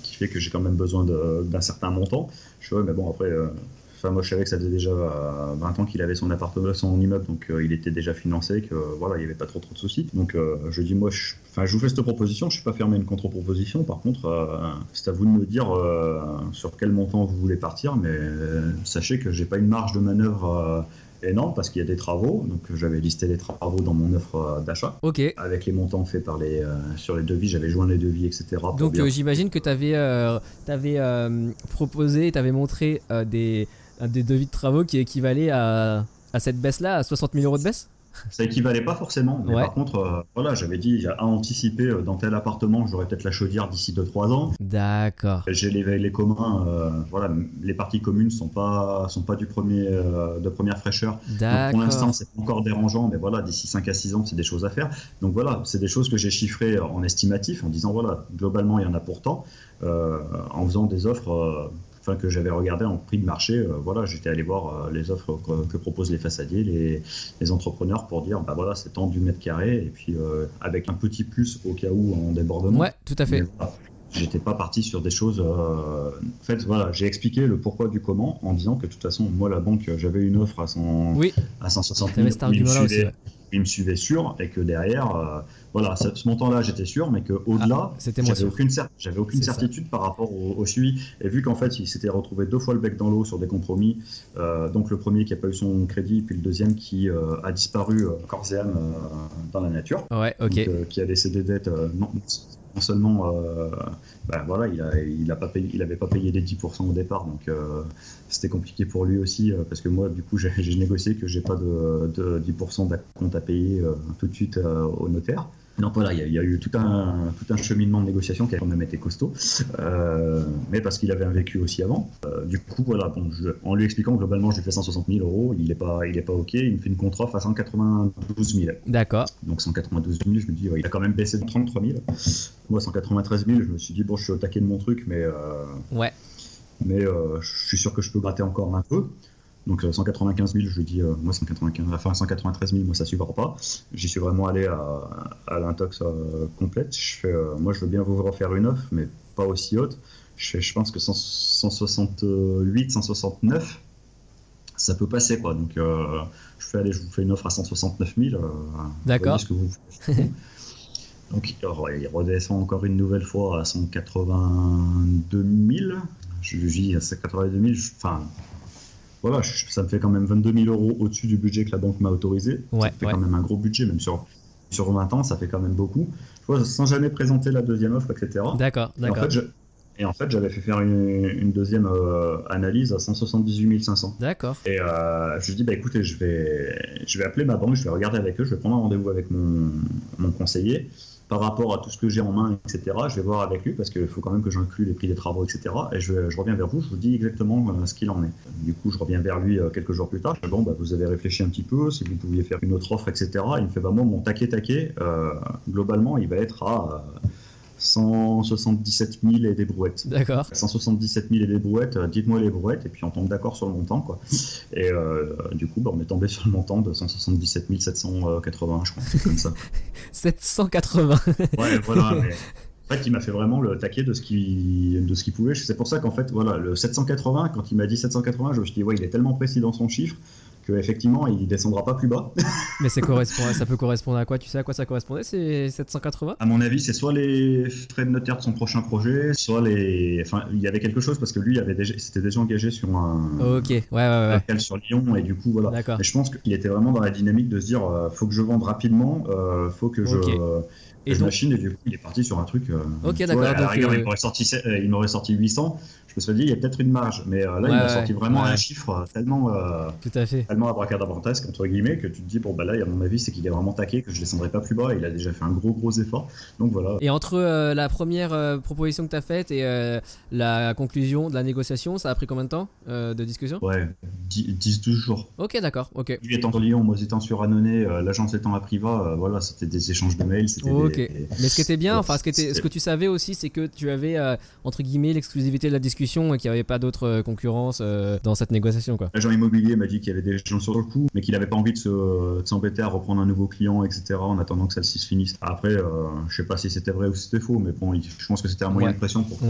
qui fait que j'ai quand même besoin d'un certain montant. Je fais, mais bon, après, moi je savais que ça faisait déjà 20 ans qu'il avait son appartement, son immeuble, donc il était déjà financé, que voilà, il n'y avait pas trop de soucis. Donc je dis, moi, je vous fais cette proposition, je ne suis pas fermé à une contre-proposition. Par contre, c'est à vous de me dire sur quel montant vous voulez partir, mais sachez que j'ai pas une marge de manœuvre. Énorme parce qu'il y a des travaux, donc j'avais listé les travaux dans mon offre d'achat. Ok. Avec les montants faits sur les devis, j'avais joint les devis, etc. Donc j'imagine que tu avais proposé, tu avais montré des devis de travaux qui équivalaient à cette baisse-là, à 60 000 € de baisse. Ça équivalait pas forcément, mais Ouais. par contre, voilà, j'avais dit à anticiper dans tel appartement, j'aurais peut-être la chaudière d'ici 2-3 ans. D'accord. J'ai les communs, voilà, les parties communes sont pas de première fraîcheur. Donc pour l'instant, D'accord. c'est pas encore dérangeant, mais voilà, d'ici 5 à 6 ans, c'est des choses à faire. Donc c'est des choses que j'ai chiffrées en estimatif, en disant voilà, globalement, il y en a pour tant, en faisant des offres. Que j'avais regardé en prix de marché, voilà, j'étais allé voir les offres que proposent les façadiers, les entrepreneurs pour dire bah voilà, c'est tant du mètre carré, et puis avec un petit plus au cas où en débordement. Ouais, tout à fait. Mais voilà, j'étais pas parti sur des choses. En fait, voilà, j'ai expliqué le pourquoi du comment en disant que de toute façon, moi, la banque, j'avais une offre à 160 000. T'avais cet argument-là aussi. Ouais. Il me suivait sûr, et que derrière, voilà, ce montant-là, j'étais sûr, mais qu'au-delà, c'était moins j'avais aucune certitude par rapport au suivi. Et vu qu'en fait, il s'était retrouvé 2 fois le bec dans l'eau sur des compromis, donc le premier qui n'a pas eu son crédit, puis le deuxième qui a disparu corps et âme dans la nature, Ouais, ok. donc, qui a laissé des dettes non seulement voilà, il avait pas payé les 10% au départ, donc c'était compliqué pour lui aussi, parce que moi du coup j'ai négocié que j'ai pas de 10% d'acompte à payer tout de suite au notaire. Donc voilà, il y a eu tout un cheminement de négociation qui a quand même été costaud, mais parce qu'il avait un vécu aussi avant. Du coup, voilà, bon, en lui expliquant globalement, je lui fais 160 000 euros, il est pas OK, il me fait une contre-offre à 192 000. D'accord. Donc 192 000, je me dis, il a quand même baissé de 33 000. Moi, 193 000, je me suis dit, bon, je suis au taquet de mon truc, mais je suis sûr que je peux gratter encore un peu. Donc 195 000, je lui dis, moi 193 000, moi ça suffira pas. J'y suis vraiment allé à l'intox complète. Je fais, moi je veux bien vous refaire une offre, mais pas aussi haute. Je pense que 168, 169, ça peut passer quoi. Donc je fais, allez, je vous fais une offre à 169 000. D'accord. Ce que vous faites. Donc il redescend encore une nouvelle fois à 182 000. Je lui dis à 182 000, enfin. Voilà, ça me fait quand même 22 000 euros au-dessus du budget que la banque m'a autorisé. Ouais, ça fait quand même un gros budget, même sur 20 ans, ça fait quand même beaucoup. Sans jamais présenter la deuxième offre, etc. D'accord. Et en fait, j'avais fait faire une deuxième analyse à 178 500. D'accord. Et je lui dis, bah écoutez, je vais appeler ma banque, je vais regarder avec eux, je vais prendre un rendez-vous avec mon conseiller. Par rapport à tout ce que j'ai en main, etc., je vais voir avec lui parce qu'il faut quand même que j'inclue les prix des travaux, etc. Et je reviens vers vous, je vous dis exactement ce qu'il en est. Du coup, je reviens vers lui quelques jours plus tard. Je dis, bon, vous avez réfléchi un petit peu, si vous pouviez faire une autre offre, etc. Il me fait, moi, mon taquet, globalement, il va être à 177 000 et des brouettes. D'accord. 177 000 et des brouettes, dites-moi les brouettes, et puis on tombe d'accord sur le montant, quoi. Et du coup, on est tombé sur le montant de 177 780, je crois, un truc comme ça. 780. Ouais, voilà, mais en fait, il m'a fait vraiment le taquet de ce qu'il pouvait. C'est pour ça qu'en fait, voilà, le 780, quand il m'a dit 780, je me suis dit, ouais, il est tellement précis dans son chiffre qu'effectivement, il descendra pas plus bas. Mais ça peut correspondre à quoi? Tu sais à quoi ça correspondait, ces 780? À mon avis, c'est soit les frais de notaire de son prochain projet, soit enfin, il y avait quelque chose parce que lui, s'était déjà engagé sur un local sur Lyon, et du coup, voilà. D'accord. Mais je pense qu'il était vraiment dans la dynamique de se dire, faut que je vende rapidement, faut que je machine, et du coup, il est parti sur un truc. Ok, d'accord. À la rigueur, il m'aurait sorti 800. Je me serais dit, il y a peut-être une marge, mais là, il m'a sorti vraiment un chiffre tellement abracadabrantesque, entre guillemets, que tu te dis, bon, bah là, à mon avis, c'est qu'il est vraiment taqué, que je descendrai pas plus bas. Il a déjà fait un gros effort. Donc voilà. Et entre la première proposition que tu as faite et la conclusion de la négociation, ça a pris combien de temps de discussion? Ouais, 10-12 jours. Ok, d'accord. Ok. Lui étant sur Lyon, moi étant sur Annonay, l'agence étant à Priva, voilà, c'était des échanges de mails. Mais ce qui était bien, ce que tu savais aussi, c'est que tu avais entre guillemets l'exclusivité de la discussion et qu'il n'y avait pas d'autre concurrence dans cette négociation, quoi. L'agent immobilier m'a dit qu'il y avait des gens sur le coup, mais qu'il n'avait pas envie de s'embêter à reprendre un nouveau client, etc. en attendant que celle-ci se finisse. Après, je sais pas si c'était vrai ou si c'était faux, mais bon, je pense que c'était un moyen de pression pour que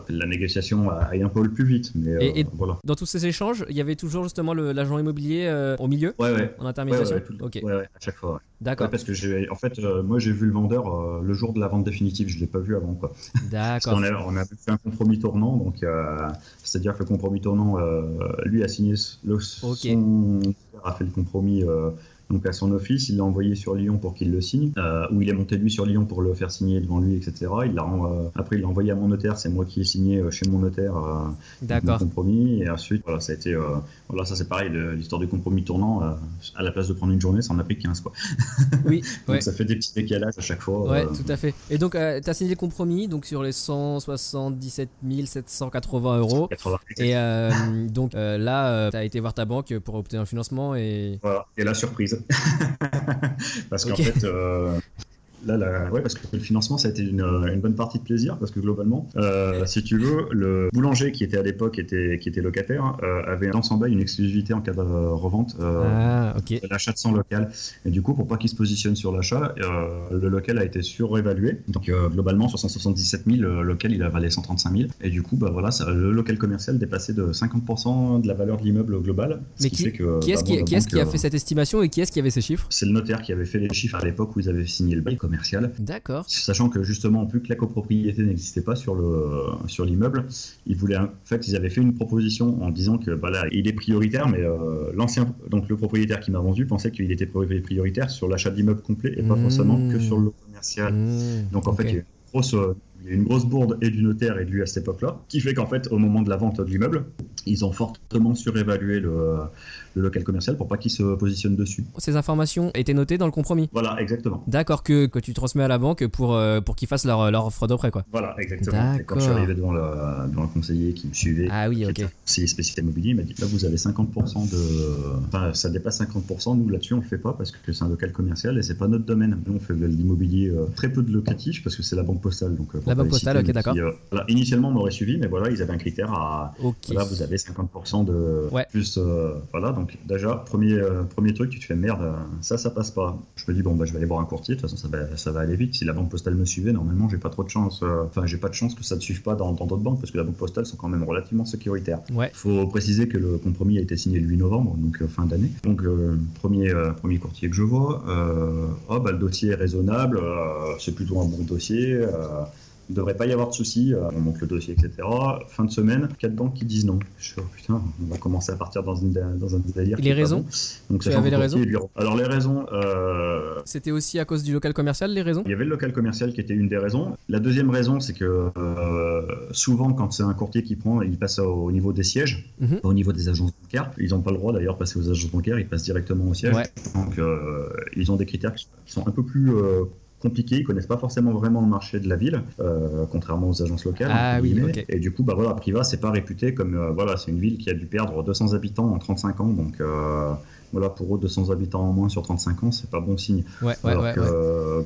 la négociation aille un peu le plus vite. Mais et voilà. Dans tous ces échanges, il y avait toujours justement l'agent immobilier au milieu, en intermédiation. Ouais, à chaque fois. Ouais. D'accord. Ouais, parce que moi j'ai vu le vendeur le jour de la vente définitive, je l'ai pas vu avant, quoi. D'accord. On a fait un compromis tournant, donc c'est-à-dire que le compromis tournant, lui a signé son père a fait le compromis donc à son office, il l'a envoyé sur Lyon pour qu'il le signe, ou il est monté lui sur Lyon pour le faire signer devant lui, etc. Après, il l'a envoyé à mon notaire, c'est moi qui ai signé chez mon notaire mon compromis, et ensuite, voilà, ça a été, ça c'est pareil, l'histoire du compromis tournant, à la place de prendre une journée, ça en a pris 15, quoi. Oui, donc ça fait des petits décalages à chaque fois. Ouais, tout à fait. Et donc, tu as signé le compromis donc, sur les 177 780 €. 80, et donc là, tu as été voir ta banque pour obtenir un financement et... Voilà, et la surprise. Parce qu'en fait... parce que le financement, ça a été une bonne partie de plaisir, parce que globalement, si tu veux, le boulanger qui était à l'époque, qui était locataire, avait un en bas une exclusivité en cas de revente de l'achat de son local. Et du coup, pour pas qu'il se positionne sur l'achat, le local a été surévalué. Donc globalement, sur 177 000, le local il a valé 135 000. Et du coup, le local commercial dépassait de 50% de la valeur de l'immeuble global. Mais qui est-ce qui a fait cette estimation et qui est-ce qui avait ces chiffres? C'est le notaire qui avait fait les chiffres à l'époque où ils avaient signé le bail commercial. D'accord. Sachant que justement, vu que la copropriété n'existait pas sur l'immeuble, ils avaient fait une proposition en disant que il est prioritaire, mais donc le propriétaire qui m'a vendu pensait qu'il était prioritaire sur l'achat de l'immeuble complet et pas forcément que sur le commercial. Donc en fait, il y a une grosse bourde et du notaire et de lui à cette époque-là, qui fait qu'en fait, au moment de la vente de l'immeuble, ils ont fortement surévalué le local commercial pour pas qu'il se positionne dessus. Ces informations étaient notées dans le compromis. Voilà, exactement. D'accord, que tu transmets à la banque pour qu'ils fassent leur offre de prêt, quoi. Voilà, exactement. Et quand je suis arrivé devant le conseiller qui me suivait, conseiller spécialiste immobilier, il m'a dit là vous avez 50% enfin ça dépasse 50%, nous là-dessus on le fait pas parce que c'est un local commercial et c'est pas notre domaine. Nous on fait de l'immobilier, très peu de locatif parce que c'est la banque postale. Donc, la banque postale, ok, d'accord. Initialement on m'aurait suivi, mais voilà, ils avaient un critère à vous avez 50% de plus, donc déjà, premier truc, tu te fais merde, ça passe pas. Je me dis, je vais aller voir un courtier, de toute façon, ça va aller vite. Si la banque postale me suivait, normalement, j'ai pas trop de chance. J'ai pas de chance que ça ne suive pas dans d'autres banques, parce que la banque postale sont quand même relativement sécuritaires. Ouais. Faut préciser que le compromis a été signé le 8 novembre, donc fin d'année. Donc, premier courtier que je vois, le dossier est raisonnable, c'est plutôt un bon dossier. Il ne devrait pas y avoir de soucis, on monte le dossier, etc. Fin de semaine, 4 banques qui disent non. Je suis putain, on va commencer à partir dans un délire. Les raisons Donc, tu avais les raisons Alors les raisons... C'était aussi à cause du local commercial, les raisons? Il y avait le local commercial qui était une des raisons. La deuxième raison, c'est que souvent, quand c'est un courtier qui prend, il passe au niveau des sièges, pas au niveau des agences bancaires. Ils n'ont pas le droit d'ailleurs de passer aux agences bancaires, ils passent directement au siège. Ouais. Donc ils ont des critères qui sont un peu plus... compliqués, ils connaissent pas forcément vraiment le marché de la ville, contrairement aux agences locales. Et du coup, Privas, c'est pas réputé comme c'est une ville qui a dû perdre 200 habitants en 35 ans, donc pour eux 200 habitants en moins sur 35 ans, c'est pas bon signe.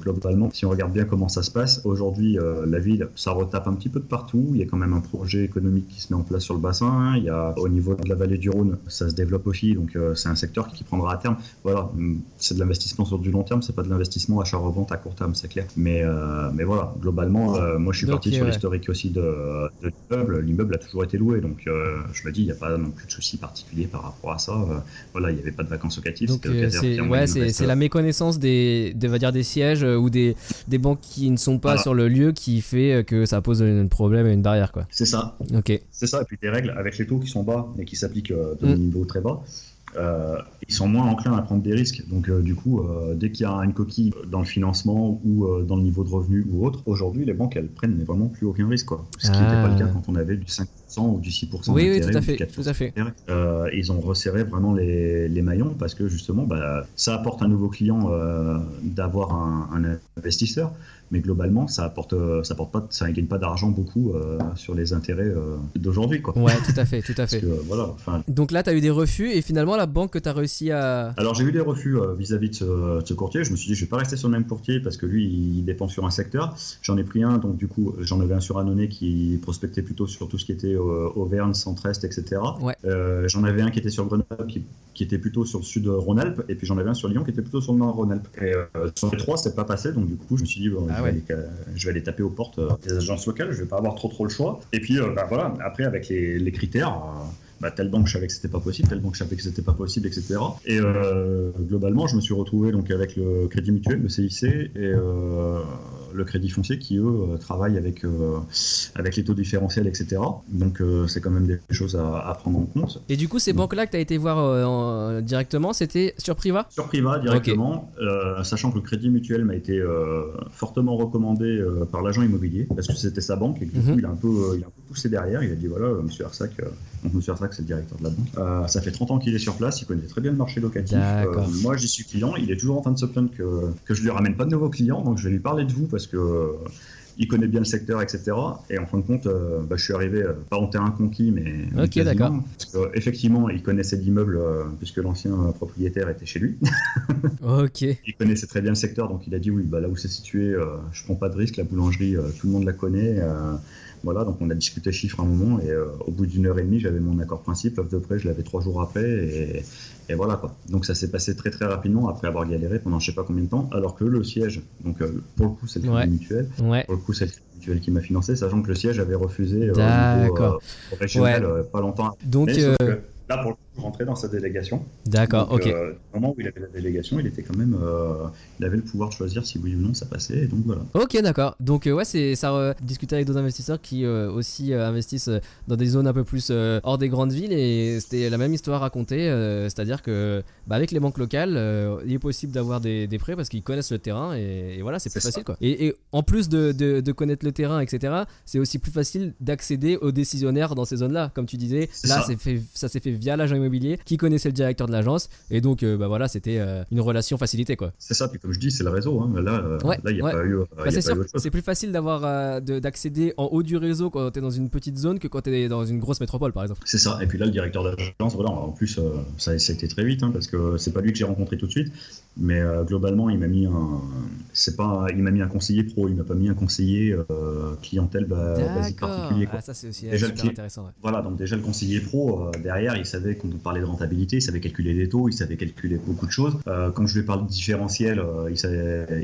Globalement, si on regarde bien comment ça se passe, aujourd'hui la ville, ça retape un petit peu de partout, il y a quand même un projet économique qui se met en place sur le bassin, il y a au niveau de la vallée du Rhône, ça se développe aussi, donc c'est un secteur qui prendra à terme, c'est de l'investissement sur du long terme, c'est pas de l'investissement achat-revente à court terme, c'est clair. Mais voilà, globalement, moi je suis parti sur l'historique aussi de l'immeuble a toujours été loué, donc je me dis, il n'y a pas non plus de souci particulier par rapport à ça, il n'y avait pas de vacances locatives. Donc c'est la méconnaissance des sièges ou des banques qui ne sont pas sur le lieu qui fait que ça pose un problème et une barrière, quoi. C'est ça. Ok. C'est ça, et puis des règles avec les taux qui sont bas et qui s'appliquent de niveau très bas. Ils sont moins enclins à prendre des risques. Donc du coup, dès qu'il y a une coquille dans le financement ou dans le niveau de revenu ou autre, aujourd'hui les banques elles prennent mais vraiment plus aucun risque, quoi. Ce qui n'était pas le cas quand on avait du 5% ou du 6% d'intérêt. Oui, tout à fait. Ils ont resserré vraiment les maillons parce que justement ça apporte un nouveau client d'avoir un investisseur, mais globalement ça gagne pas d'argent beaucoup sur les intérêts d'aujourd'hui, quoi. Ouais, tout à fait. Donc là tu as eu des refus et finalement la banque que tu as réussi à... Alors j'ai eu des refus vis-à-vis de ce courtier. Je me suis dit je vais pas rester sur le même courtier parce que lui il dépend sur un secteur. J'en ai pris un, donc du coup j'en avais un sur Annonay qui prospectait plutôt sur tout ce qui était Auvergne, Centre-Est, etc. Ouais. J'en avais un qui était sur Grenoble qui était plutôt sur le sud de Rhône-Alpes, et puis j'en avais un sur Lyon qui était plutôt sur le nord Rhône-Alpes. Et sur les trois c'est pas passé, donc du coup je me suis dit je vais aller taper aux portes des agences locales, je vais pas avoir trop le choix. Et puis après avec les critères, telle banque je savais que c'était pas possible, telle banque je savais que c'était pas possible, etc. Et globalement je me suis retrouvé donc avec le Crédit Mutuel, le CIC, et le crédit foncier qui, eux, travaillent avec les taux différentiels, etc. Donc, c'est quand même des choses à prendre en compte. Et du coup, ces banques-là que tu as été voir directement, c'était sur Priva ? Sur Priva, directement, sachant que le crédit mutuel m'a été fortement recommandé par l'agent immobilier, parce que c'était sa banque, et que du coup, il a un peu poussé derrière. Il a dit, voilà, monsieur Arsac, donc monsieur Arsac, c'est le directeur de la banque. Ça fait 30 ans qu'il est sur place, il connaît très bien le marché locatif. Moi, j'y suis client, il est toujours en train de se plaindre que je lui ramène pas de nouveaux clients, donc je vais lui parler de vous, parce que il connaît bien le secteur, etc. Et en fin de compte, je suis arrivé, pas en terrain conquis, mais ok, d'accord. Parce qu'effectivement, il connaissait l'immeuble, puisque l'ancien propriétaire était chez lui. Ok. Il connaissait très bien le secteur, donc il a dit, oui, là où c'est situé, je prends pas de risque, la boulangerie, tout le monde la connaît. Voilà, donc on a discuté chiffres un moment, et au bout d'une heure et demie, j'avais mon accord principe. L'offre de prêt, je l'avais 3 jours après, et voilà quoi. Donc ça s'est passé très très rapidement après avoir galéré pendant je sais pas combien de temps, alors que le siège, donc pour le coup c'est le crédit mutuel, pour le coup c'est le crédit mutuel qui m'a financé, sachant que le siège avait refusé au niveau régional pas longtemps. Donc là pour le coup je rentrais dans sa délégation. D'accord, donc, ok. Au moment où il avait la délégation, il était quand même, il avait le pouvoir de choisir si oui ou non ça passait, et donc voilà. Ok, d'accord. Donc ouais, c'est ça. Discuter avec d'autres investisseurs qui aussi investissent dans des zones un peu plus hors des grandes villes, et c'était la même histoire racontée. C'est-à-dire que avec les banques locales, il est possible d'avoir des prêts parce qu'ils connaissent le terrain, et voilà, c'est plus facile quoi. Et en plus de connaître le terrain, etc., c'est aussi plus facile d'accéder aux décisionnaires dans ces zones-là. Comme tu disais, là ça s'est fait via l'agent immobilier qui connaissait le directeur de l'agence, et donc voilà, c'était une relation facilitée quoi. C'est ça, puis comme je dis, c'est le réseau, hein. Là il n'y a pas eu c'est sûr, c'est plus facile d'accéder en haut du réseau quand tu es dans une petite zone que quand tu es dans une grosse métropole par exemple. C'est ça, et puis là le directeur d'agence, voilà, en plus ça a été très vite, hein, parce que c'est pas lui que j'ai rencontré tout de suite, mais globalement il m'a mis un conseiller pro, il m'a pas mis un conseiller clientèle basique particulier quoi. Ça c'est aussi déjà super intéressant. Ouais. Voilà, donc déjà le conseiller pro, derrière il savait qu'on parlait de rentabilité, il savait calculer les taux, il savait calculer beaucoup de choses. Quand je lui parle de différentiel,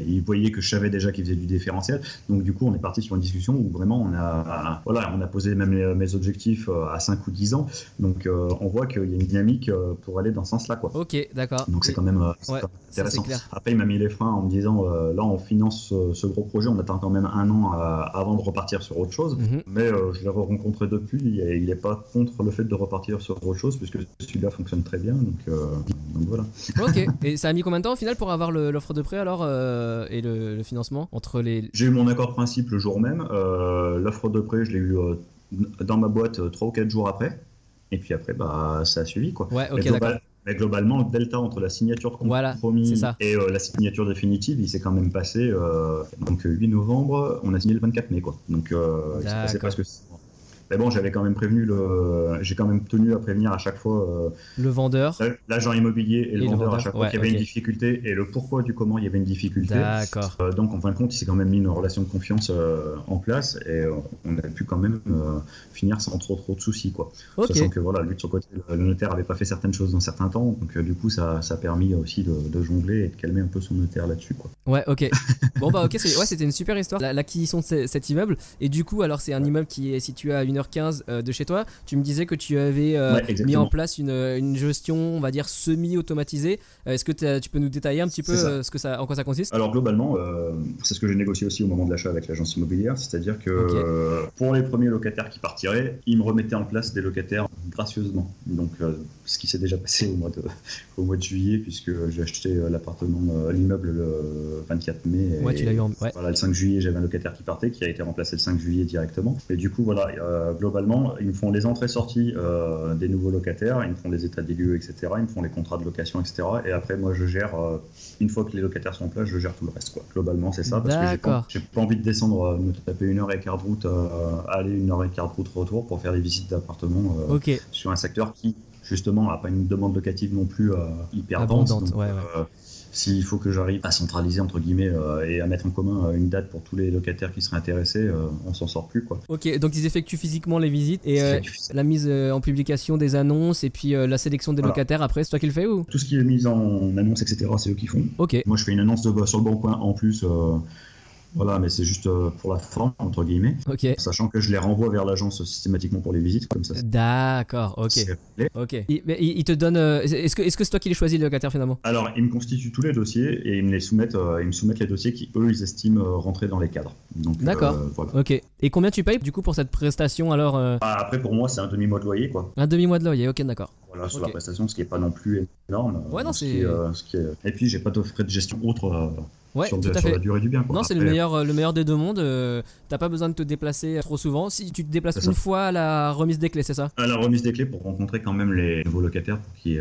il voyait que je savais déjà qu'il faisait du différentiel. Donc du coup, on est parti sur une discussion où vraiment on a posé même mes objectifs à 5 ou 10 ans. Donc on voit qu'il y a une dynamique pour aller dans ce sens-là, quoi. Ok, d'accord. Donc c'est quand même intéressant. Après, il m'a mis les freins en me disant là, on finance ce gros projet, on attend quand même 1 an avant de repartir sur autre chose. Mais je l'ai rencontré depuis et il n'est pas contre le fait de repartir sur autre chose, puisque celui-là fonctionne très bien. Donc voilà. Ok. Et ça a mis combien de temps au final pour avoir l'offre de prêt alors et le financement entre les... J'ai eu mon accord principe le jour même. L'offre de prêt, je l'ai eu dans ma boîte 3 ou 4 jours après. Et puis après, ça a suivi, quoi. Ouais, ok, d'accord. Mais globalement, le delta entre la signature de compromis et la signature définitive, il s'est quand même passé. Donc 8 novembre, on a signé le 24 mai, quoi. Donc il s'est passé presque 6 mois. Mais bon, j'ai quand même tenu à prévenir à chaque fois le vendeur, l'agent immobilier et le vendeur à chaque fois qu'il y avait une difficulté et le pourquoi du comment il y avait une difficulté. D'accord. Donc en fin de compte, il s'est quand même mis une relation de confiance en place et on a pu quand même finir sans trop de soucis, quoi. Okay. Sachant que voilà, lui de son côté, le notaire avait pas fait certaines choses dans certains temps, donc du coup ça a permis aussi de jongler et de calmer un peu son notaire là-dessus, quoi. Ouais, ok. Bon bah ok, c'était une super histoire, l'acquisition de cet immeuble. Et du coup, alors c'est un immeuble qui est situé à 1h15 de chez toi. Tu me disais que tu avais mis en place une gestion, on va dire, semi-automatisée. Est-ce que tu peux nous détailler un petit peu en quoi ça consiste ? Alors globalement, c'est ce que j'ai négocié aussi au moment de l'achat avec l'agence immobilière, c'est-à-dire que pour les premiers locataires qui partiraient, ils me remettaient en place des locataires gracieusement. Donc ce qui s'est déjà passé au mois de juillet, puisque j'ai acheté l'immeuble le 24 mai. Ouais, tu l'as eu Voilà, le 5 juillet, j'avais un locataire qui partait, qui a été remplacé le 5 juillet directement. Et du coup, voilà, globalement, ils me font les entrées-sorties des nouveaux locataires, ils me font les états des lieux, etc. Ils me font les contrats de location, etc. Et après, moi, je gère, une fois que les locataires sont en place, je gère tout le reste, quoi. Globalement, c'est ça, parce que j'ai pas envie de descendre, me taper 1h15 de route, aller 1h15 de route retour pour faire des visites d'appartements sur un secteur qui, justement, n'a pas une demande locative non plus hyper abondante. Donc, s'il faut que j'arrive à centraliser entre guillemets et à mettre en commun une date pour tous les locataires qui seraient intéressés, on s'en sort plus, quoi. Ok, donc ils effectuent physiquement les visites et la mise en publication des annonces et puis la sélection des locataires après, c'est toi qui le fais ou ? Tout ce qui est mis en annonce, etc., c'est eux qui font. Ok. Moi je fais une annonce sur le bon coin en plus. Voilà, mais c'est juste pour la forme, entre guillemets. Ok. Sachant que je les renvoie vers l'agence systématiquement pour les visites, comme ça. D'accord, ok. C'est réglé. Ok. Il te donne. Est-ce que c'est toi qui les choisis, le locataire, finalement? Alors, ils me constituent tous les dossiers et ils me soumettent les dossiers qui, eux, ils estiment rentrer dans les cadres. Donc, D'accord. voilà. Ok. Et combien tu payes, du coup, pour cette prestation, alors Après, pour moi, c'est un demi-mois de loyer, quoi. Un demi-mois de loyer, ok, d'accord. Voilà, sur Ok. la prestation, ce qui est pas non plus énorme. Ouais, non, Et puis, j'ai pas de frais de gestion autre Ouais, sur tout à sur fait. la durée du bien, quoi. Non, c'est Après, le meilleur des deux mondes. T'as pas besoin de te déplacer trop souvent. Si tu te déplaces C'est ça. une fois à la remise des clés, c'est ça? à la remise des clés pour rencontrer quand même les nouveaux locataires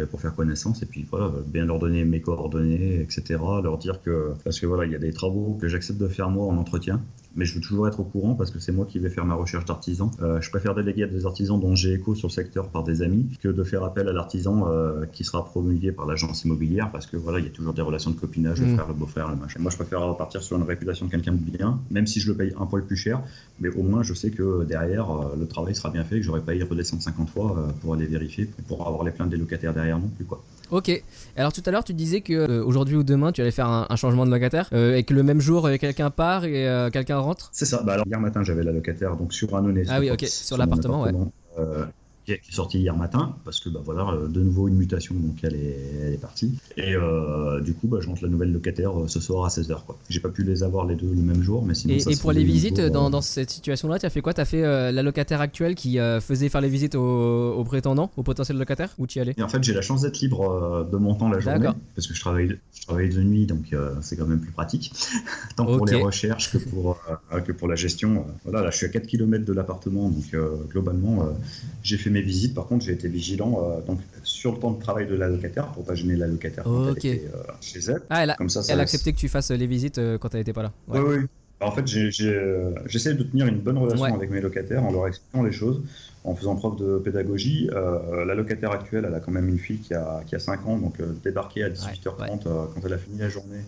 pour faire connaissance et puis voilà, bien leur donner mes coordonnées, etc. Leur dire parce que voilà, il y a des travaux que j'accepte de faire moi en entretien, mais je veux toujours être au courant parce que c'est moi qui vais faire ma recherche d'artisans. Je préfère déléguer à des artisans dont j'ai écho sur le secteur par des amis que de faire appel à l'artisan qui sera promulgué par l'agence immobilière parce que voilà, il y a toujours des relations de copinage, le frère, le beau-frère, le machin. Moi, je préfère repartir sur une réputation de quelqu'un de bien, même si je le paye un poil plus cher, mais au moins je sais que derrière le travail sera bien fait, que j'aurai pas à y redescendre 50 fois pour aller vérifier, pour avoir les plaintes des locataires derrière non plus, quoi. Ok. Alors tout à l'heure, tu disais que aujourd'hui ou demain, tu allais faire un changement de locataire et que le même jour, quelqu'un part et quelqu'un rentre. C'est ça. Bah alors hier matin, j'avais la locataire donc sur Annonay. Ah oui, ok. Sur l'appartement, ouais. Qui est sorti hier matin parce que bah voilà, de nouveau une mutation, donc elle est partie et du coup bah, je rentre la nouvelle locataire ce soir à 16h, quoi. J'ai pas pu les avoir les deux le même jour, mais sinon Et pour les visites dans cette situation-là, tu as fait quoi? Tu as fait la locataire actuelle qui faisait faire les visites aux prétendants, aux potentiels locataires, ou tu y allais? Et en fait, j'ai la chance d'être libre de mon temps la journée. D'accord. Parce que je travaille de nuit, donc c'est quand même plus pratique. Tant pour Ok. les recherches que pour la gestion. Voilà, là, je suis à 4 km de l'appartement, donc globalement, j'ai fait mes visites. Par contre, j'ai été vigilant donc, sur le temps de travail de la locataire pour pas gêner la locataire quand Ok. elle était chez elle. Ah, Comme ça, elle a accepté que tu fasses les visites quand elle était pas là. Ouais. Oui, oui. En fait, j'essaie de tenir une bonne relation Ouais. avec mes locataires en leur expliquant les choses, en faisant preuve de pédagogie. La locataire actuelle, elle a quand même une fille qui a 5 ans, donc débarquer à 18h30 quand elle a fini la journée,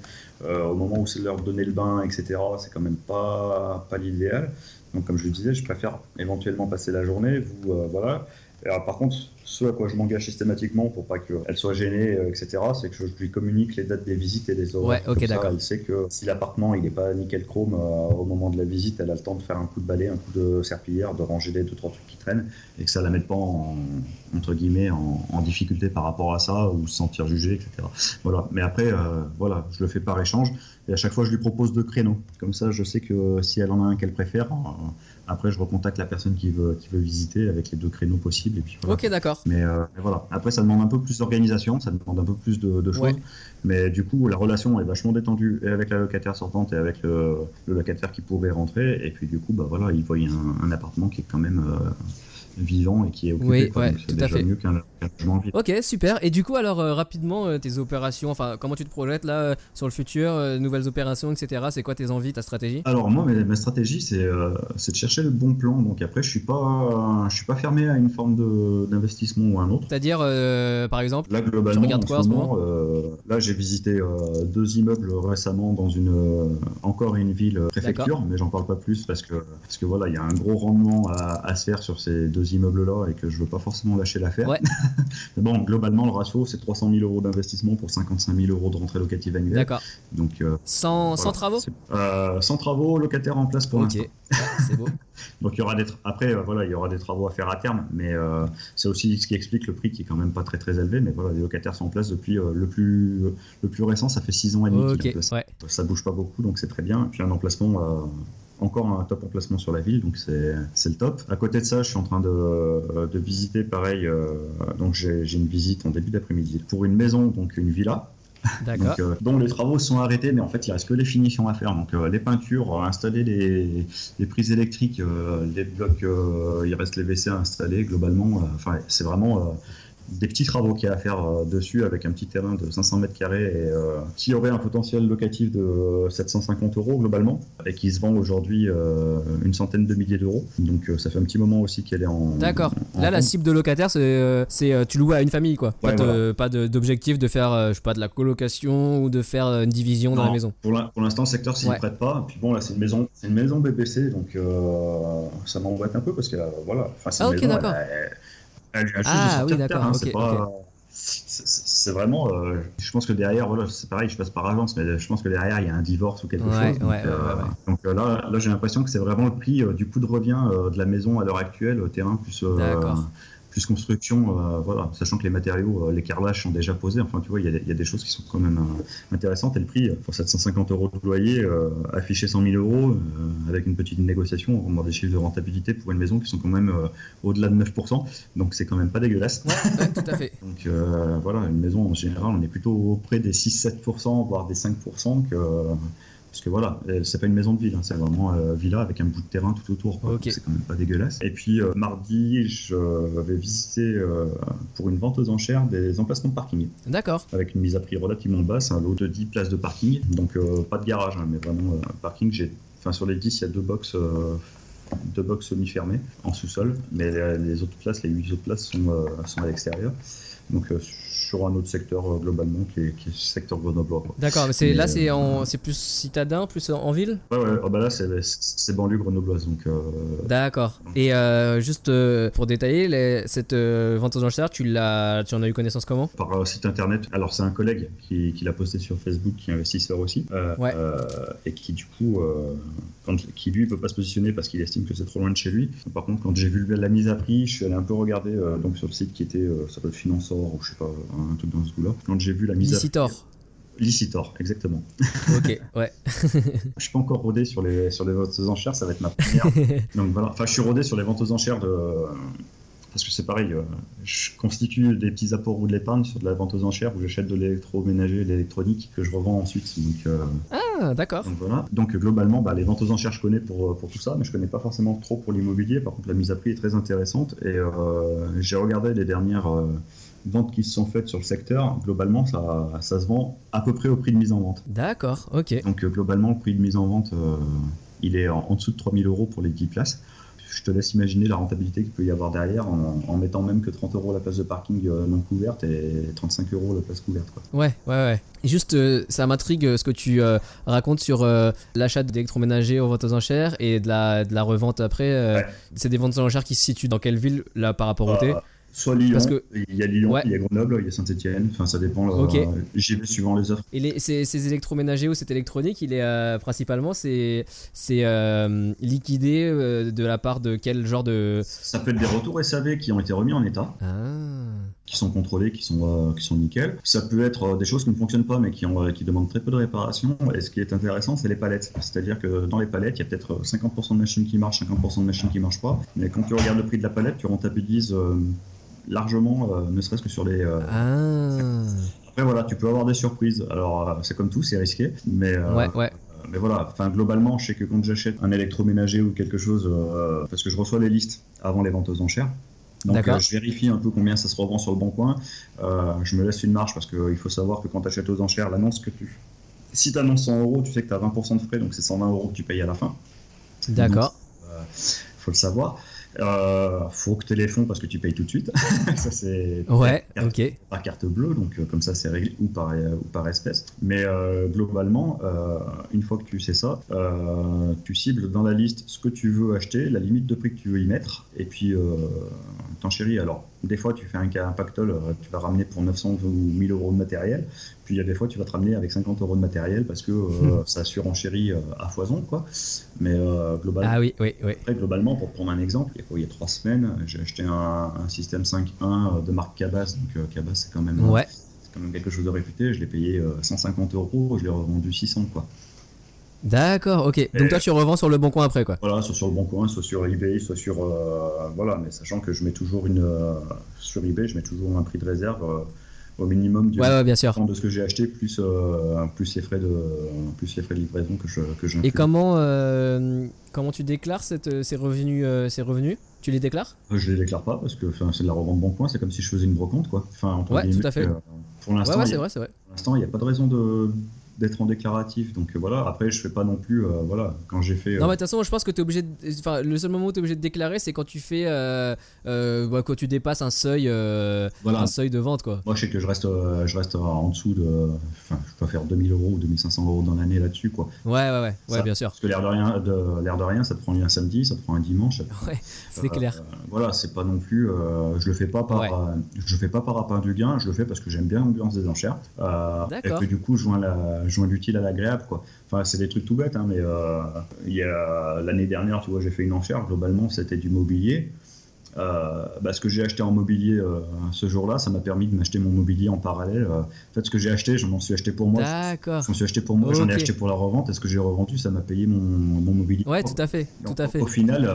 au moment où c'est l'heure de donner le bain, etc., c'est quand même pas l'idéal. Donc comme je le disais, je préfère éventuellement passer la journée, voilà. Et alors, par contre, ce à quoi je m'engage systématiquement pour pas qu'elle soit gênée, etc., c'est que je lui communique les dates des visites et des horaires. Ouais, ok, Comme ça, d'accord. elle sait que si l'appartement il n'est pas nickel chrome au moment de la visite, elle a le temps de faire un coup de balai, un coup de serpillière, de ranger les 2-3 trucs qui traînent et que ça la mette pas entre guillemets en difficulté par rapport à ça ou se sentir jugée, etc. Voilà. Mais après, voilà, je le fais par échange et à chaque fois je lui propose 2 créneaux. Comme ça, je sais que si elle en a un qu'elle préfère, après je recontacte la personne qui veut visiter avec les 2 créneaux possibles et puis voilà. Ok, d'accord. Mais voilà. Après, ça demande un peu plus d'organisation, ça demande un peu plus de choses. Ouais. Mais du coup, la relation est vachement détendue et avec la locataire sortante et avec le locataire qui pourrait rentrer. Et puis du coup, bah voilà, ils voient un appartement qui est quand même vivant et qui est occupé. Oui, quoi. ouais, Donc, c'est tout à déjà fait. mieux qu'un logement vide. Ok, super. Et du coup, alors rapidement, tes opérations, enfin, comment tu te projettes là sur le futur, nouvelles opérations, etc. C'est quoi tes envies, ta stratégie? Alors moi, ma stratégie, c'est de chercher le bon plan. Donc après, je suis pas fermé à une forme d'investissement ou à un autre. C'est-à-dire, par exemple, Là, globalement, tu regardes quoi en ce moment? là, j'ai visité 2 immeubles récemment dans encore une ville préfecture, mais j'en parle pas plus parce que voilà, il y a un gros rendement à se faire sur ces 2 immeubles-là et que je veux pas forcément lâcher l'affaire. Ouais. Mais bon, globalement, le ratio, c'est 300 000 euros d'investissement pour 55 000 euros de rentrée locative annuelle. D'accord. Donc, Sans voilà. travaux? Sans travaux, locataire en place pour Ok, l'instant. c'est beau. Donc il y aura après voilà, il y aura des travaux à faire à terme, mais c'est aussi ce qui explique le prix qui est quand même pas très très élevé. Mais voilà, les locataires sont en place depuis le plus récent, ça fait 6 ans et demi qu'il est en Ok, place. ouais. Ça bouge pas beaucoup, donc c'est très bien. Et puis un emplacement, encore un top emplacement sur la ville, donc c'est le top. À côté de ça, je suis en train de visiter pareil. Donc j'ai une visite en début d'après-midi pour une maison, donc une villa. D'accord. Donc, dont les travaux sont arrêtés, mais en fait il reste que les finitions à faire. Donc les peintures, installer les prises électriques, les blocs, il reste les WC à installer globalement. Enfin, c'est vraiment des petits travaux qu'il y a à faire dessus avec un petit terrain de 500 mètres carrés et qui aurait un potentiel locatif de 750 euros globalement et qui se vend aujourd'hui une centaine de milliers d'euros. Donc ça fait un petit moment aussi qu'elle est en. D'accord. en Là, la vente. cible de locataire, c'est tu loues à une famille, quoi. Ouais, Pas d'objectif de faire, je sais pas, de la colocation ou de faire une division dans Non, la maison. Pour l'instant, le secteur s'y Ouais. prête pas. Puis bon, là, c'est une maison BBC, donc ça m'embête un peu parce que voilà. Enfin, c'est Ah, une ok, maison, d'accord. elle vient juste Ah, de sortir oui, de terre, d'accord, hein, ok, c'est pas. C'est vraiment. Je pense que derrière, voilà, c'est pareil, je passe par agence, mais je pense que derrière, il y a un divorce ou quelque chose. Donc là, j'ai l'impression que c'est vraiment le prix du coût de revient de la maison à l'heure actuelle, terrain plus construction, voilà, sachant que les matériaux, les carrelages sont déjà posés. Enfin, tu vois, il y a des choses qui sont quand même intéressantes. Et le prix, pour 750 € de loyer, affiché 100 000 € avec une petite négociation, on voit des chiffres de rentabilité pour une maison qui sont quand même au-delà de 9%. Donc, c'est quand même pas dégueulasse. Ouais, tout à fait. Donc, voilà, une maison en général, on est plutôt auprès des 6-7%, voire des 5% parce que voilà, c'est pas une maison de ville, hein, c'est vraiment villa avec un bout de terrain tout autour. Okay. C'est quand même pas dégueulasse. Et puis mardi, je vais visiter pour une vente aux enchères des emplacements de parking. D'accord. Avec une mise à prix relativement basse, un lot de 10 places de parking. Donc pas de garage, hein, mais vraiment parking. Sur les 10, il y a deux box semi-fermées en sous-sol, mais les autres places, les 8 autres places sont à l'extérieur. Donc sur un autre secteur globalement qui est le secteur grenoblois. D'accord, mais c'est plus citadin, plus en ville? Ouais, là c'est banlieue grenobloise. Donc, D'accord. Et juste pour détailler, cette vente aux enchères, tu en as eu connaissance comment? Par site internet. Alors c'est un collègue qui l'a posté sur Facebook, qui est investisseur aussi, et qui du coup, qui lui peut pas se positionner parce qu'il estime que c'est trop loin de chez lui. Par contre, quand j'ai vu la mise à prix, je suis allé un peu regarder donc sur le site qui était, ça peut être Financeur ou je sais pas, un truc dans ce goût-là. Quand j'ai vu la mise Licitor. à prix. Licitor, exactement. Ok, ouais. Je suis pas encore rodé sur les ventes aux enchères, ça va être ma première. Donc voilà, enfin je suis rodé sur les ventes aux enchères parce que c'est pareil, je constitue des petits apports ou de l'épargne sur de la vente aux enchères où j'achète de l'électroménager et de l'électronique que je revends ensuite. Donc, ah, d'accord. Donc voilà. Donc globalement, les ventes aux enchères je connais pour tout ça, mais je connais pas forcément trop pour l'immobilier. Par contre, la mise à prix est très intéressante et j'ai regardé les dernières ventes qui se sont faites sur le secteur. Globalement, ça se vend à peu près au prix de mise en vente. D'accord, ok. Donc globalement, le prix de mise en vente, il est en dessous de 3 000 € pour les 10 places. Je te laisse imaginer la rentabilité qu'il peut y avoir derrière en mettant même que 30 € la place de parking non couverte et 35 € la place couverte. Quoi. Ouais. Et juste, ça m'intrigue ce que tu racontes sur l'achat d'électroménagers aux ventes aux enchères et de la revente après. Ouais. C'est des ventes aux enchères qui se situent dans quelle ville là par rapport au thé? Soit Lyon, il y a Lyon, il y a Grenoble, il y a Saint-Etienne, enfin ça dépend, j'y vais suivant les offres. Et ces électroménagers ou cette électronique, il est principalement c'est liquidé de la part de quel genre de... Ça peut être des retours SAV qui ont été remis en état, qui sont contrôlés, qui sont nickel. Ça peut être des choses qui ne fonctionnent pas mais qui demandent très peu de réparation. Et ce qui est intéressant, c'est les palettes. C'est-à-dire que dans les palettes, il y a peut-être 50% de machines qui marchent, 50% de machines qui ne marchent pas. Mais quand tu regardes le prix de la palette, tu rentabilises... largement, ne serait-ce que sur les... Après voilà, tu peux avoir des surprises. Alors c'est comme tout, c'est risqué, mais mais voilà. Enfin globalement, je sais que quand j'achète un électroménager ou quelque chose, parce que je reçois les listes avant les ventes aux enchères. Donc je vérifie un peu combien ça se revend sur le bon coin. Je me laisse une marge parce qu'il faut savoir que quand tu achètes aux enchères, l'annonce que si tu annonces 100 €, tu sais que tu as 20% de frais, donc c'est 120 € que tu payes à la fin. D'accord. Faut le savoir. Faut que tu aies les fonds parce que tu payes tout de suite. Ça c'est par carte bleue, donc comme ça c'est réglé, ou par espèce. Mais globalement, une fois que tu sais ça, tu cibles dans la liste ce que tu veux acheter, la limite de prix que tu veux y mettre, et puis t'enchéris. Alors des fois tu fais un pactole, tu vas ramener pour 900 ou 1000 € de matériel. Puis il y a des fois tu vas te ramener avec 50 € de matériel parce que ça surenchérit à foison, quoi. Mais globalement, Après, globalement, pour prendre un exemple, il y a 3 semaines, j'ai acheté un système 5.1 de marque Cabas. Donc Cabas, c'est quand même quelque chose de réputé. Je l'ai payé 150 €, je l'ai revendu 600, quoi. D'accord, ok. Donc toi tu revends sur le bon coin après, quoi. Voilà, soit sur le bon coin, soit sur eBay, soit sur voilà, mais sachant que je mets toujours sur eBay, je mets toujours un prix de réserve au minimum bien sûr. de ce que j'ai acheté plus les frais de livraison que j'inclus. Et comment tu déclares ces revenus Tu les déclares? Je les déclare pas parce que c'est de la revente bon coin, c'est comme si je faisais une brocante, quoi. Tout à fait. Pour l'instant, c'est vrai. Pour l'instant, il n'y a pas de raison d'être en déclaratif. Donc voilà, après je fais pas non plus, voilà, quand j'ai fait... Non, mais de toute façon, je pense que t'es obligé enfin, le seul moment où tu es obligé de déclarer, c'est quand tu fais quand tu dépasses un seuil Voilà. un seuil de vente, quoi. Moi je sais que je reste en dessous de... Enfin, je peux faire 2000 € ou 2500 € dans l'année là-dessus, quoi. Ouais, Ça, bien sûr. Parce que l'air de rien, ça te prend un samedi, ça te prend un dimanche. Ouais, c'est clair. Voilà, c'est pas non plus... je le fais pas par rapport du gain, je le fais parce que j'aime bien l'ambiance des enchères. Et que du coup, je joins l'utile à l'agréable, quoi. Enfin, c'est des trucs tout bêtes, hein, mais il y a l'année dernière, tu vois, j'ai fait une enchère. Globalement, c'était du mobilier. Ce que j'ai acheté en mobilier ce jour-là, ça m'a permis de m'acheter mon mobilier en parallèle. En fait, ce que j'ai acheté, je m'en suis acheté pour moi. D'accord. Je m'en suis acheté pour moi, j'en ai acheté pour la revente. Et ce que j'ai revendu, ça m'a payé mon mobilier. Ouais, tout à fait. Donc, tout à fait. Au final,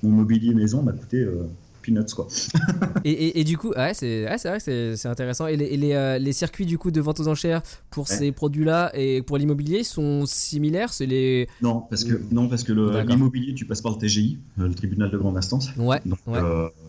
mon mobilier maison m'a coûté peanuts, quoi. et du coup, c'est vrai que c'est intéressant. Et les circuits du coup de vente aux enchères pour ces produits-là et pour l'immobilier sont similaires, c'est les... Non, parce que l'immobilier, tu passes par le TGI, le tribunal de grande instance. Ouais. Donc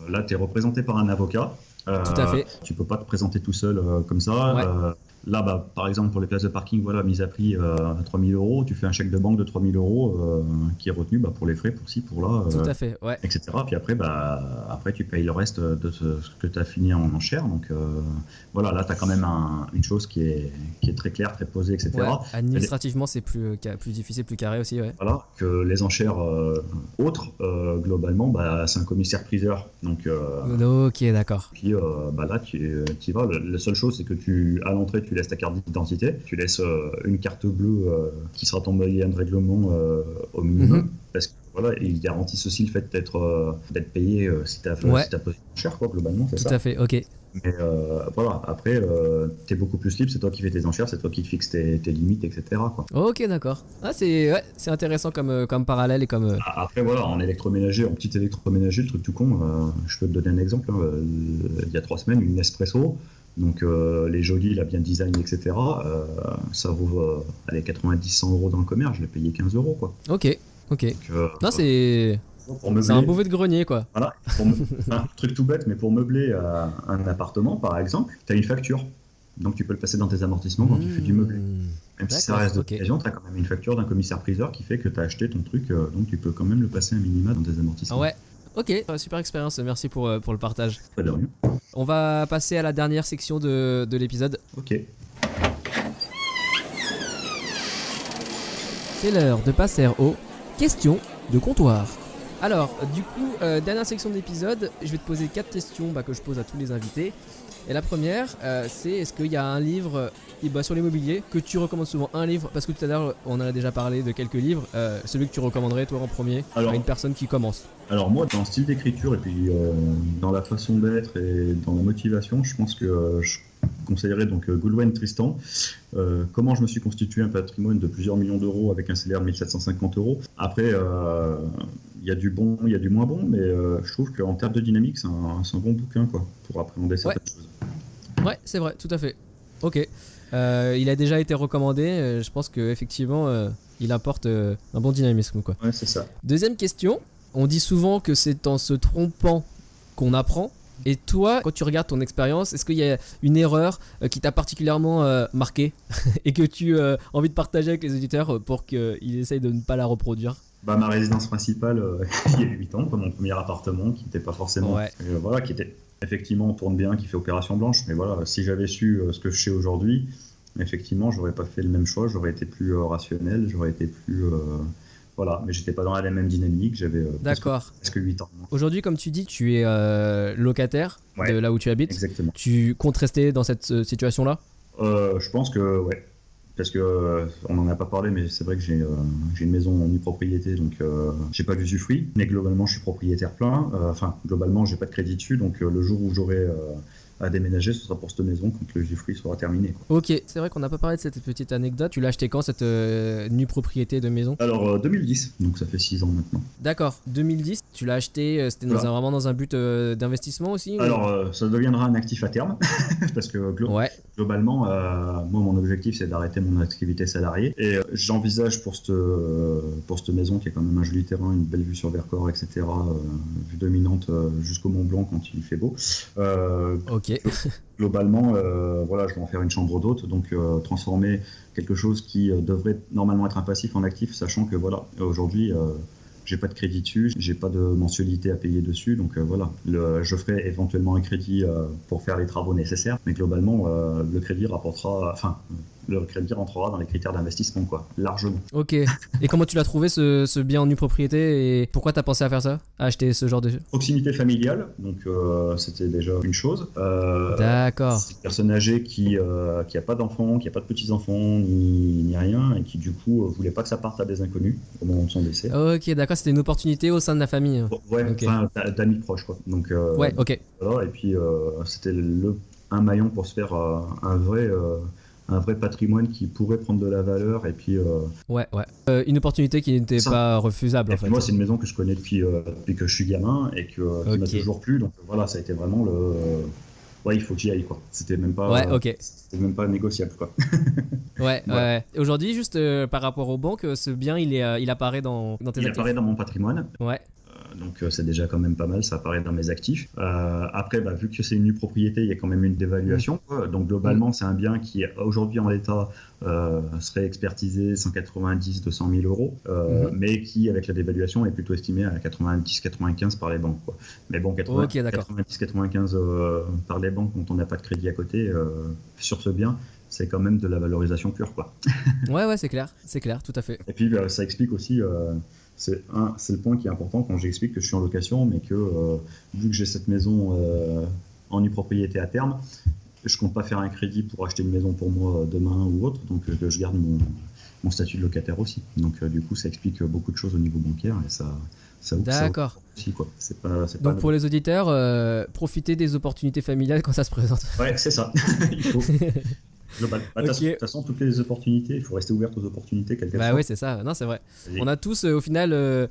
là, tu es représenté par un avocat. Tout à fait. Tu peux pas te présenter tout seul comme ça. Ouais. Là, par exemple, pour les places de parking, voilà, mise à prix à 3 000 €, tu fais un chèque de banque de 3 000 € qui est retenu pour les frais, pour ci, pour là, Tout à fait, ouais. etc. Puis après, tu payes le reste de ce que tu as fini en enchère. Donc voilà, là, tu as quand même une chose qui est très claire, très posée, etc. Ouais. Administrativement, c'est plus difficile, plus carré aussi, ouais. Voilà, que les enchères autres, globalement, c'est un commissaire-priseur. Donc, ok, d'accord. Puis là, tu y vas. La seule chose, c'est que à l'entrée, tu laisses ta carte d'identité, tu laisses une carte bleue qui sera ton moyen de règlement au minimum, parce que voilà, ils garantissent aussi le fait d'être payé si tu as posé une enchère, quoi, globalement. Tout à fait, ok. Mais voilà, après, tu es beaucoup plus libre, c'est toi qui fais tes enchères, c'est toi qui fixes tes limites, etc., quoi. Ok, d'accord. C'est intéressant comme parallèle et comme... Après, voilà, en électroménager, en petit électroménager, le truc tout con, je peux te donner un exemple. Il y a 3 semaines, une Nespresso. Donc les jolis, la bien design, etc. Ça vaut 90-100 € dans le commerce. Je l'ai payé 15 €, quoi. Ok. Donc, non, c'est un bouvet de grenier, quoi. Voilà. Un truc tout bête, mais pour meubler un appartement, par exemple, tu as une facture. Donc tu peux le passer dans tes amortissements quand tu fais du meublé. Même si ça reste d'occasion, tu as quand même une facture d'un commissaire-priseur qui fait que tu as acheté ton truc. Donc tu peux quand même le passer un minima dans tes amortissements. Ah ouais. Ok, super expérience, merci pour le partage. Pas de rien. On va passer à la dernière section de l'épisode. Ok. C'est l'heure de passer aux questions de comptoir. Alors, du coup, dernière section de l'épisode, je vais te poser 4 questions que je pose à tous les invités. Et la première, c'est est-ce qu'il y a un livre sur l'immobilier que tu recommandes souvent? Un livre, parce que tout à l'heure, on en a déjà parlé de quelques livres. Celui que tu recommanderais, toi, en premier, à une personne qui commence? Alors moi, dans le style d'écriture et puis dans la façon d'être et dans la motivation, je pense que je conseillerais donc Goulwen Tristan. Comment je me suis constitué un patrimoine de plusieurs millions d'euros avec un salaire de 1750 €. Après, il y a du bon, il y a du moins bon, mais je trouve qu'en termes de dynamique, c'est un bon bouquin, quoi, pour appréhender certaines choses. Ouais, c'est vrai, tout à fait. Ok. Il a déjà été recommandé. Je pense qu'effectivement, il apporte un bon dynamisme, quoi. Ouais, c'est ça. Deuxième question. On dit souvent que c'est en se trompant qu'on apprend. Et toi, quand tu regardes ton expérience, est-ce qu'il y a une erreur qui t'a particulièrement marqué et que tu as envie de partager avec les auditeurs pour qu'ils essayent de ne pas la reproduire? Ma résidence principale, il y a 8 ans, mon premier appartement qui n'était pas forcément... voilà, qui était effectivement, on tourne bien, qui fait opération blanche. Mais voilà, si j'avais su ce que je sais aujourd'hui, effectivement, j'aurais pas fait le même choix, j'aurais été plus rationnel, j'aurais été plus... Voilà, mais j'étais pas dans la même dynamique, j'avais presque 8 ans. Aujourd'hui, comme tu dis, tu es locataire de là où tu habites. Exactement. Tu comptes rester dans cette situation-là? Je pense que ouais, parce que on n'en a pas parlé, mais c'est vrai que j'ai une maison en nue propriété, donc j'ai pas d'usufruit, mais globalement je suis propriétaire plein. Enfin, globalement j'ai pas de crédit dessus, donc le jour où j'aurai à déménager, ce sera pour cette maison quand le usufruit sera terminé, quoi. Ok, c'est vrai qu'on n'a pas parlé de cette petite anecdote. Tu l'as acheté quand, cette nue propriété de maison? Alors 2010, donc ça fait 6 ans maintenant. D'accord, 2010, tu l'as acheté, c'était vraiment dans un but d'investissement aussi? Alors ça deviendra un actif à terme, parce que globalement, moi mon objectif c'est d'arrêter mon activité salariée, et j'envisage pour cette maison qui est quand même un joli terrain, une belle vue sur Vercors, etc., vue dominante jusqu'au Mont Blanc quand il fait beau. Ok. Ok. Globalement, voilà, je vais en faire une chambre d'hôte, donc transformer quelque chose qui devrait normalement être un passif en actif, sachant que voilà, aujourd'hui, j'ai pas de crédit dessus, j'ai pas de mensualité à payer dessus, donc voilà, je ferai éventuellement un crédit pour faire les travaux nécessaires, mais globalement, le crédit rapportera, enfin, le crédit rentrera dans les critères d'investissement, quoi, largement. Ok. Et comment tu l'as trouvé ce bien en nue propriété et pourquoi t'as pensé à faire ça, à acheter ce genre de... Proximité familiale, donc c'était déjà une chose. D'accord. C'est une personne âgée qui a pas d'enfants, qui a pas de petits-enfants, ni rien, et qui du coup voulait pas que ça parte à des inconnus au moment de son décès. Ok, d'accord, c'était une opportunité au sein de la famille. Ouais, Ok. enfin d'amis proches, quoi. Donc, Ouais, ok. voilà, et puis c'était un maillon pour se faire un vrai patrimoine qui pourrait prendre de la valeur, et puis Ouais. Une opportunité qui n'était Ça. pas refusable et en puis fait. moi c'est une maison que je connais depuis que je suis gamin et qui m'a Ok. toujours plu, donc voilà, ça a été vraiment ouais, il faut que j'y aille, quoi. C'était même pas Ouais, ok. c'était même pas négociable, quoi. Ouais, Voilà. ouais. Et aujourd'hui, juste par rapport aux banques, ce bien, il apparaît dans tes Il actifs. apparaît dans mon patrimoine. Ouais. Donc c'est déjà quand même pas mal, ça apparaît dans mes actifs. Après, vu que c'est une nue propriété, il y a quand même une dévaluation, quoi. Donc globalement, c'est un bien qui aujourd'hui en l'état serait expertisé 190-200 000 euros, mais qui avec la dévaluation est plutôt estimé à 90-95 par les banques, quoi. Mais bon, Ok, d'accord. 90-95 par les banques quand on n'a pas de crédit à côté sur ce bien, c'est quand même de la valorisation pure, quoi. Ouais, c'est clair, tout à fait. Et puis ça explique aussi, c'est le point qui est important quand j'explique que je suis en location, mais que vu que j'ai cette maison en nue propriété à terme, je compte pas faire un crédit pour acheter une maison pour moi demain ou autre, donc que je garde mon statut de locataire aussi. Donc du coup, ça explique beaucoup de choses au niveau bancaire, et ça ouvre D'accord. aussi, quoi. C'est pas Donc pour les auditeurs, profitez des opportunités familiales quand ça se présente. Ouais, c'est ça. Il faut. Global. De Ok. toute façon, toutes les opportunités, il faut rester ouvert aux opportunités, quelles qu'elles Bah soient. ouais, c'est ça. Non, c'est vrai. Et- On a tous au final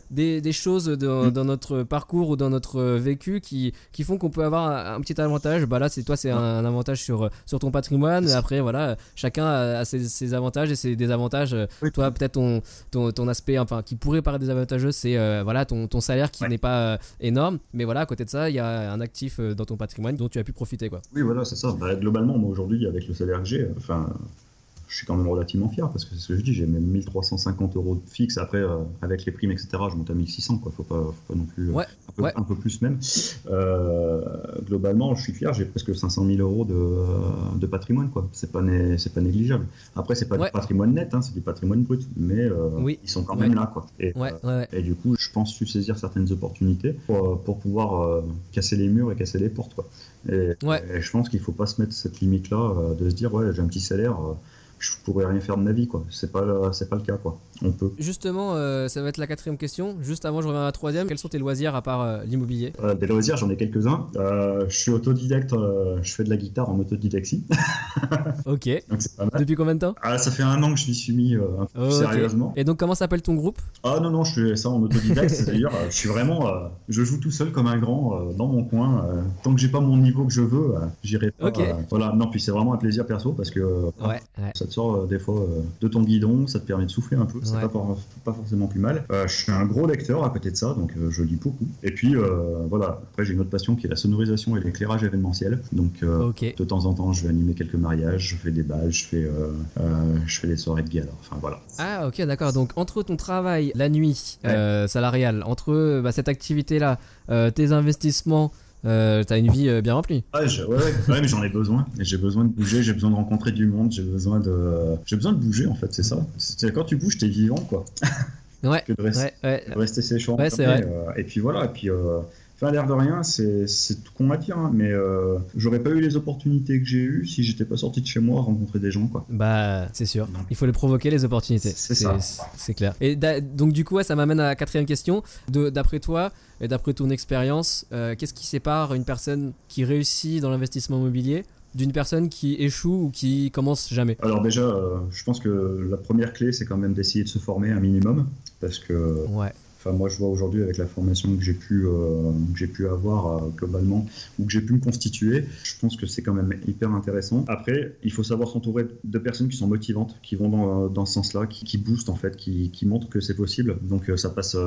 des choses dans notre parcours ou dans notre vécu qui font qu'on peut avoir un petit avantage. Bah là, c'est un avantage sur ton patrimoine. Mais après, voilà, chacun a ses avantages et ses désavantages. Oui. Toi, peut-être ton aspect, enfin, qui pourrait paraître désavantageux, c'est voilà ton salaire qui Ouais. n'est pas énorme. Mais voilà, à côté de ça, il y a un actif dans ton patrimoine dont tu as pu profiter, quoi. Oui, voilà, c'est ça. Globalement, moi aujourd'hui, avec le salaire que j'ai, enfin, je suis quand même relativement fier parce que c'est ce que je dis, j'ai même 1350 euros de fixe. Après, avec les primes, etc., je monte à 1600, quoi. Faut pas non plus. Ouais, ouais. Un peu plus même. Globalement, je suis fier, j'ai presque 500 000 euros de patrimoine, quoi. C'est pas négligeable. Après, c'est pas Ouais. du patrimoine net, hein, c'est du patrimoine brut, mais Oui. ils sont quand même là, quoi. Ouais. Et du coup, je pense saisir certaines opportunités pour pouvoir casser les murs et casser les portes, quoi. Et je pense qu'il faut pas se mettre cette limite-là de se dire, ouais, j'ai un petit salaire, je pourrais rien faire de ma vie, quoi. C'est pas le cas, quoi. On peut. Justement, ça va être la 4e question. Juste avant, je reviens à la 3e. Quels sont tes loisirs à part l'immobilier? Des loisirs, j'en ai quelques-uns. Je suis autodidacte, je fais de la guitare en autodidaxie. Ok. Donc c'est pas mal. Depuis combien de temps? Ça fait 1 an que je m'y suis mis un peu plus Ok. sérieusement. Et donc, comment s'appelle ton groupe? Ah non, je fais ça en autodidacte, c'est-à-dire je suis vraiment, je joue tout seul comme un grand dans mon coin. Tant que j'ai pas mon niveau que je veux, j'irai pas. Ok. Voilà, non, puis c'est vraiment un plaisir perso parce que Ouais. ça te sort des fois de ton guidon, ça te permet de souffler un peu, c'est Ouais. pas forcément plus mal. Je suis un gros lecteur à côté de ça, donc je lis beaucoup. Et puis voilà, après j'ai une autre passion qui est la sonorisation et l'éclairage événementiel. Donc Ok. de temps en temps, je vais animer quelques mariages, je fais des balles, je fais des soirées de gala. Enfin voilà. Ah, ok, d'accord. Donc, entre ton travail, la nuit, salariale, entre cette activité-là, tes investissements, t'as une vie bien remplie. Ouais, mais j'en ai besoin. Et j'ai besoin de bouger, j'ai besoin de rencontrer du monde, j'ai besoin de bouger en fait, c'est ça. C'est quand tu bouges, t'es vivant, quoi. Ouais. Que de rester séchant. Ouais, c'est vrai. Et puis voilà, et puis enfin, l'air de rien, c'est tout con à dire, hein, mais j'aurais pas eu les opportunités que j'ai eues si j'étais pas sorti de chez moi à rencontrer des gens, quoi. Bah, c'est sûr. Non. Il faut les provoquer, les opportunités. C'est ça. C'est clair. Et donc, du coup, ouais, ça m'amène à la 4e question. D'après toi et d'après ton expérience, qu'est-ce qui sépare une personne qui réussit dans l'investissement immobilier d'une personne qui échoue ou qui commence jamais? Alors déjà, je pense que la première clé, c'est quand même d'essayer de se former un minimum, parce que Ouais. Enfin, moi, je vois aujourd'hui avec la formation que j'ai pu avoir globalement, ou que j'ai pu me constituer, je pense que c'est quand même hyper intéressant. Après, il faut savoir s'entourer de personnes qui sont motivantes, qui vont dans ce sens-là, qui boostent en fait, qui montrent que c'est possible. Donc ça passe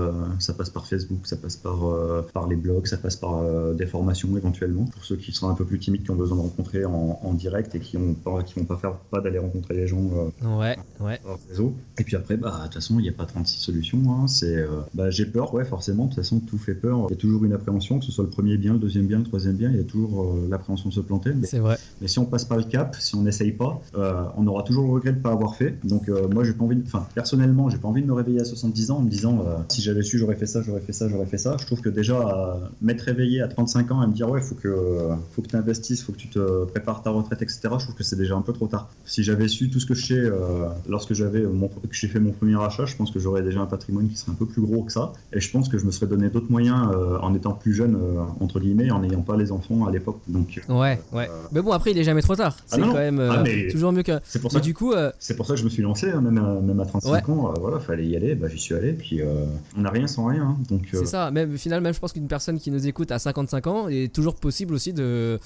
par Facebook, ça passe par les blogs, ça passe par des formations éventuellement. Pour ceux qui sont un peu plus timides, qui ont besoin de rencontrer en direct et qui vont pas faire pas d'aller rencontrer les gens par réseau. Et puis après, de toute façon, il n'y a pas 36 solutions. Hein. J'ai peur, forcément. De toute façon, tout fait peur. Il y a toujours une appréhension, que ce soit le premier bien, le deuxième bien, le troisième bien. Il y a toujours l'appréhension de se planter. C'est vrai. Mais si on passe pas le cap, si on n'essaye pas, on aura toujours le regret de ne pas avoir fait. Donc moi, personnellement, j'ai pas envie de me réveiller à 70 ans en me disant si j'avais su, j'aurais fait ça. Je trouve que déjà, m'être réveillé à 35 ans et me dire faut que tu investisses, faut que tu te prépares ta retraite, etc. Je trouve que c'est déjà un peu trop tard. Si j'avais su tout ce que je sais lorsque j'ai fait mon premier achat, je pense que j'aurais déjà un patrimoine qui serait un peu plus gros que ça. Et je pense que je me serais donné d'autres moyens en étant plus jeune, entre guillemets, en n'ayant pas les enfants à l'époque. Donc, Mais bon, après, il est jamais trop tard. C'est quand même toujours mieux que. C'est pour ça. Du coup, c'est pour ça que je me suis lancé, hein, même à 35 ans. Fallait y aller. J'y suis allé. Puis on n'a rien sans rien. Hein, donc. C'est ça. Même finalement, je pense qu'une personne qui nous écoute à 55 ans est toujours possible aussi de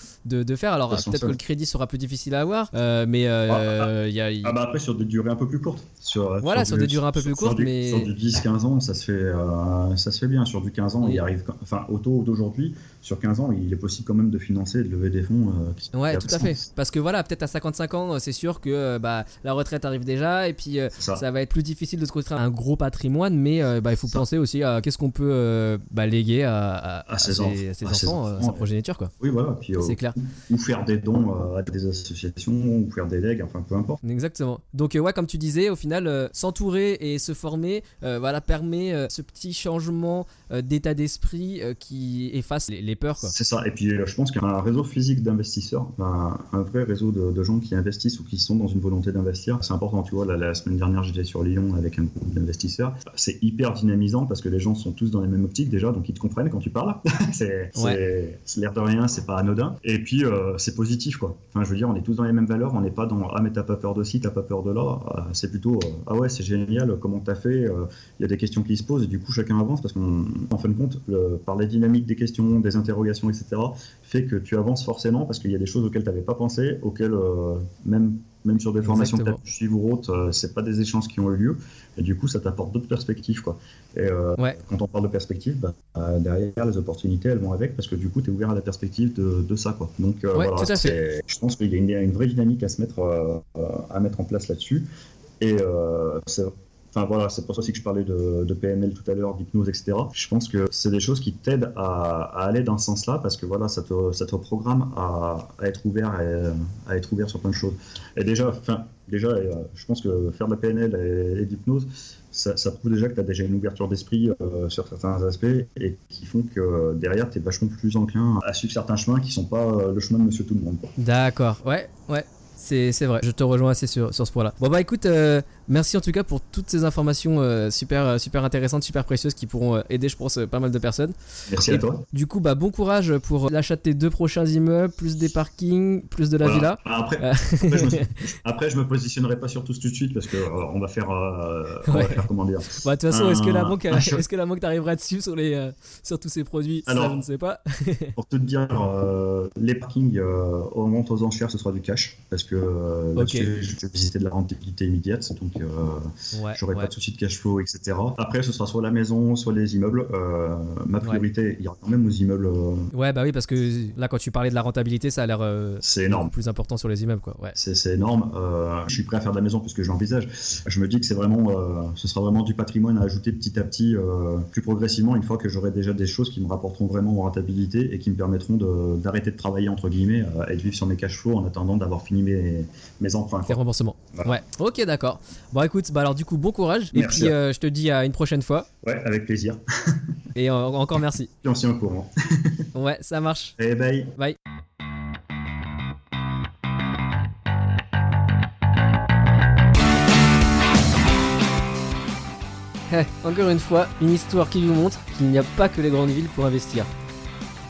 faire. Alors peut-être que le crédit sera plus difficile à avoir, mais après sur des durées un peu plus courtes. Sur des durées un peu plus courtes, mais sur du 10-15 ans, ça se fait bien. Sur du 15 ans, il arrive. Enfin, au taux d'aujourd'hui, sur 15 ans, il est possible quand même de financer, de lever des fonds. Tout à fait. Parce que peut-être à 55 ans, c'est sûr que la retraite arrive déjà, et puis ça va être plus difficile de se construire un gros patrimoine, mais il faut penser aussi à qu'est-ce qu'on peut léguer à ses enfants, sa progéniture, quoi. Oui, voilà. Puis, c'est clair. Ou faire des dons à des associations, ou faire des legs, enfin peu importe. Exactement. Donc comme tu disais, au final, s'entourer et se former, permet ce petit changement d'état d'esprit qui efface les peurs, quoi. C'est ça. Et puis je pense qu'un réseau physique d'investisseurs, un vrai réseau de gens qui investissent ou qui sont dans une volonté d'investir, c'est important. Tu vois, la semaine dernière, j'étais sur Lyon avec un groupe d'investisseurs. C'est hyper dynamisant parce que les gens sont tous dans les mêmes optiques déjà, donc ils te comprennent quand tu parles. c'est l'air de rien, c'est pas anodin. Et puis c'est positif, quoi. Enfin, je veux dire, on est tous dans les mêmes valeurs. On n'est pas dans mais t'as pas peur de ci, t'as pas peur de là. C'est plutôt c'est génial. Comment t'as fait? Il y a des questions qui se posent et du coup chacun avance parce qu'en fin de compte, par la dynamique des questions, des interrogations, etc., fait que tu avances forcément parce qu'il y a des choses auxquelles tu n'avais pas pensé, auxquelles même sur des formations que tu as pu suivre ou autres, c'est pas des échanges qui ont eu lieu et du coup ça t'apporte d'autres perspectives, quoi. Et quand on parle de perspectives, derrière les opportunités elles vont avec parce que du coup tu es ouvert à la perspective de ça, quoi. Donc je pense qu'il y a une vraie dynamique à mettre en place là-dessus et c'est pour ça aussi que je parlais de PNL tout à l'heure, d'hypnose, etc. Je pense que c'est des choses qui t'aident à aller dans ce sens-là parce que ça te programme à être ouvert sur plein de choses. Et déjà, je pense que faire de la PNL et d'hypnose, ça prouve déjà que tu as déjà une ouverture d'esprit sur certains aspects et qui font que derrière, tu es vachement plus enclin à suivre certains chemins qui ne sont pas le chemin de Monsieur Tout-le-Monde. D'accord, ouais. C'est vrai, je te rejoins assez sur ce point-là. Bon écoute, merci en tout cas pour toutes ces informations super intéressantes, super précieuses qui pourront aider, je pense, pas mal de personnes. Merci à toi. Du coup, bon courage pour l'achat de tes 2 prochains immeubles, plus des parkings, plus de la villa. Après, je me positionnerai pas sur tous tout de suite parce que on va faire comment dire. De toute façon, est-ce que la banque t'arrivera dessus sur tous ces produits? Alors, ça, je ne sais pas. Pour te dire, les parkings au moment aux enchères, ce sera du cash parce que là-dessus, je vais visiter de la rentabilité immédiate, donc j'aurai pas de souci de cash flow, etc. Après, ce sera soit la maison, soit les immeubles. Ma priorité, il y aura quand même aux immeubles. Oui, parce que là, quand tu parlais de la rentabilité, ça a l'air c'est énorme. Plus important sur les immeubles, quoi. Ouais. C'est énorme. Je suis prêt à faire de la maison puisque je l'envisage. Je me dis que c'est vraiment, ce sera vraiment du patrimoine à ajouter petit à petit, plus progressivement, une fois que j'aurai déjà des choses qui me rapporteront vraiment en rentabilité et qui me permettront d'arrêter de travailler entre guillemets et de vivre sur mes cash flows en attendant d'avoir fini mes emprunts. Tes remboursements. Voilà. Ouais. Ok, d'accord. Bon, écoute, alors du coup, bon courage. Merci. Et puis, je te dis à une prochaine fois. Ouais, avec plaisir. Et encore merci. Et on s'y est au courant. Ouais, ça marche. Et bye. Bye. Encore une fois, une histoire qui vous montre qu'il n'y a pas que les grandes villes pour investir.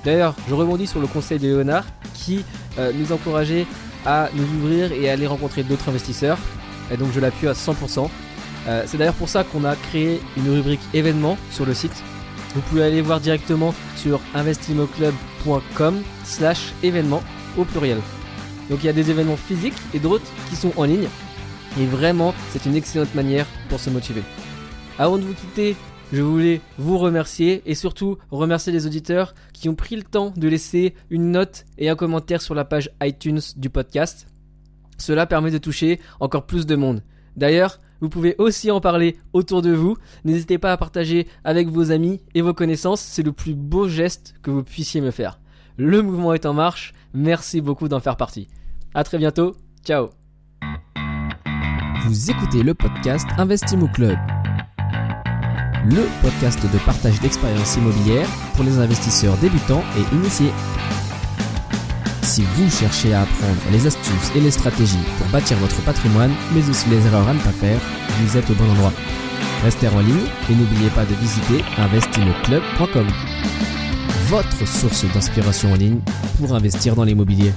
D'ailleurs, je rebondis sur le conseil de Léonard qui nous encourageait à nous ouvrir et à aller rencontrer d'autres investisseurs. Et donc je l'appuie à 100%. C'est d'ailleurs pour ça qu'on a créé une rubrique événements sur le site. Vous pouvez aller voir directement sur investimoclub.com/événements au pluriel. Donc il y a des événements physiques et d'autres qui sont en ligne. Et vraiment, c'est une excellente manière pour se motiver. Avant de vous quitter, je voulais vous remercier et surtout remercier les auditeurs qui ont pris le temps de laisser une note et un commentaire sur la page iTunes du podcast. Cela permet de toucher encore plus de monde. D'ailleurs, vous pouvez aussi en parler autour de vous. N'hésitez pas à partager avec vos amis et vos connaissances. C'est le plus beau geste que vous puissiez me faire. Le mouvement est en marche. Merci beaucoup d'en faire partie. À très bientôt. Ciao. Vous écoutez le podcast Investimo Club, le podcast de partage d'expériences immobilières pour les investisseurs débutants et initiés. Si vous cherchez à apprendre les astuces et les stratégies pour bâtir votre patrimoine, mais aussi les erreurs à ne pas faire, vous êtes au bon endroit. Restez en ligne et n'oubliez pas de visiter investimoclub.com, votre source d'inspiration en ligne pour investir dans l'immobilier.